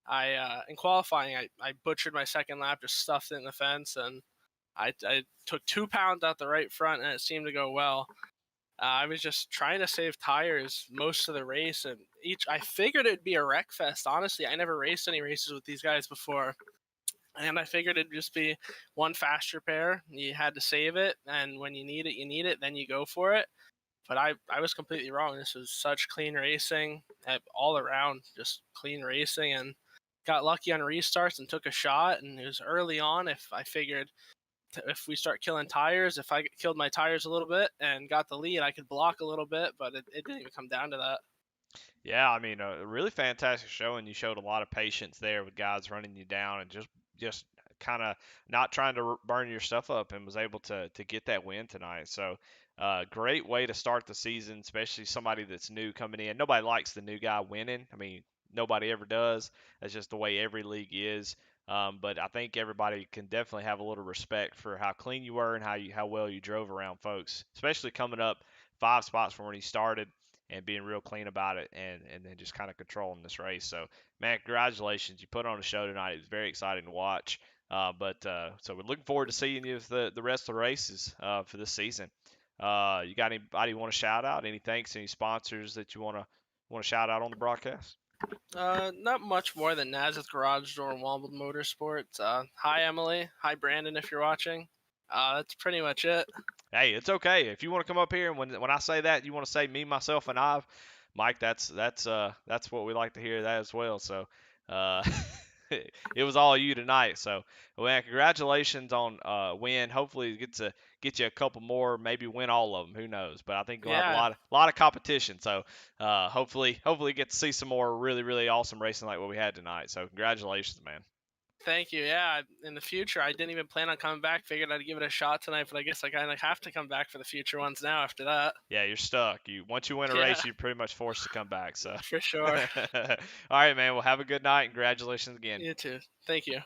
in qualifying, I butchered my second lap, just stuffed it in the fence, and I took 2 pounds out the right front, and it seemed to go well. I was just trying to save tires most of the race, and I figured it'd be a wreck fest. Honestly, I never raced any races with these guys before, and I figured it'd just be one faster pair. You had to save it, and when you need it, you need it. Then you go for it. But I was completely wrong. This was such clean racing all around, just clean racing, and got lucky on restarts and took a shot. And it was early on. If I figured if we start killing tires, if I killed my tires a little bit and got the lead, I could block a little bit, but it didn't even come down to that. Yeah, I mean, a really fantastic show, and you showed a lot of patience there with guys running you down and just kind of not trying to burn your stuff up, and was able to get that win tonight. So, great way to start the season, especially somebody that's new coming in. Nobody likes the new guy winning. I mean, nobody ever does. That's just the way every league is. But I think everybody can definitely have a little respect for how clean you were and how well you drove around folks, especially coming up 5 spots from when he started and being real clean about it, and then just kind of controlling this race. So, man, congratulations. You put on a show tonight. It was very exciting to watch. So we're looking forward to seeing you with the rest of the races for this season. You got anybody you want to shout out? Any thanks, any sponsors that you want to shout out on the broadcast? Not much more than Nazareth Garage Door and Womble Motorsports. Hi, Emily. Hi, Brandon, if you're watching. That's pretty much it. Hey, it's okay. If you want to come up here and when I say that, you want to say me, myself, and I've, Mike, that's what we like to hear that as well. So, it was all you tonight. So, man, congratulations on win. Hopefully, it get you a couple more, maybe win all of them. Who knows? But I think we'll have a lot of competition. So, hopefully get to see some more really, really awesome racing like what we had tonight. So, congratulations, man. Thank you. Yeah, in the future, I didn't even plan on coming back. Figured I'd give it a shot tonight, but I guess I kind of have to come back for the future ones now after that. Yeah, you're stuck. Once you win a race, you're pretty much forced to come back. So for sure. All right, man. Well, have a good night. Congratulations again. You too. Thank you.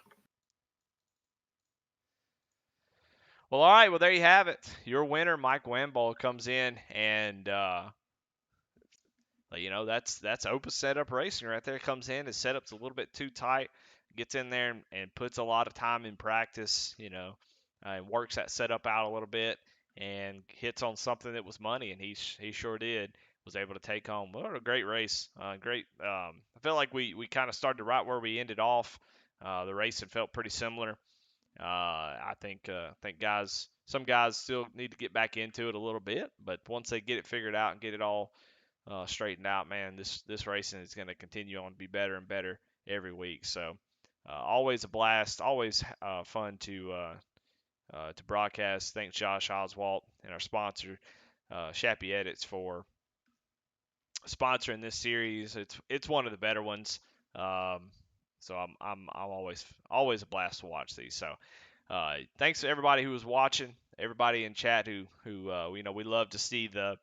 Well, all right. Well, there you have it. Your winner, Mike Wambold, comes in, and that's open setup racing right there. Comes in, his setup's a little bit too tight. Gets in there and puts a lot of time in practice, and works that setup out a little bit and hits on something that was money, and he sure did. Was able to take home. What a great race. Great. I felt like we kind of started right where we ended off. The racing felt pretty similar. I think some guys still need to get back into it a little bit, but once they get it figured out and get it all straightened out, man, this racing is going to continue on to be better and better every week. So always a blast, always fun to to broadcast. Thanks Josh Oswalt and our sponsor, Shappy Edits, for sponsoring this series. It's one of the better ones. So I'm always a blast to watch these. So thanks to everybody who was watching, everybody in chat who we love to see the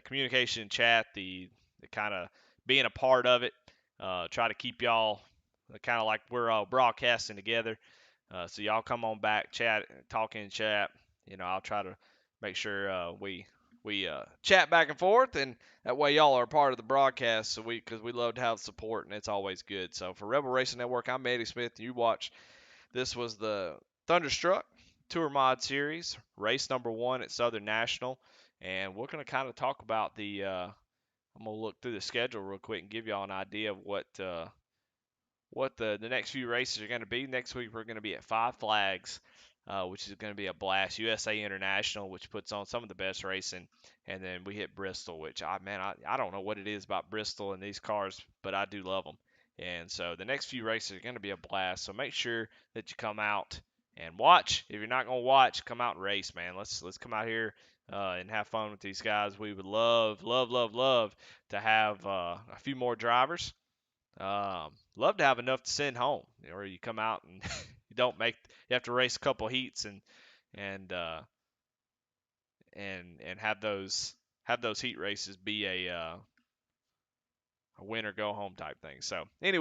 communication in chat, the kind of being a part of it. Try to keep y'all kind of like we're all broadcasting together. So y'all come on back, chat, talk in chat. I'll try to make sure we chat back and forth, and that way y'all are a part of the broadcast. So because we love to have support, and it's always good. So for Rebel Racing Network, I'm Eddie Smith. You watch. This was the Thunderstruck Tour Mod Series, race number 1 at Southern National, and we're going to kind of talk about I'm going to look through the schedule real quick and give y'all an idea of what the next few races are going to be. Next week we're going to be at Five Flags, which is going to be a blast. USA International, which puts on some of the best racing, and then we hit Bristol, which I don't know what it is about Bristol and these cars, but I do love them. And so the next few races are going to be a blast. So make sure that you come out and watch. If you're not going to watch, come out and race, man. Let's come out here and have fun with these guys. We would love, love, love, love to have a few more drivers. Love to have enough to send home, or you come out and you have to race a couple heats and have those heat races be a win or go home type thing. So anyway.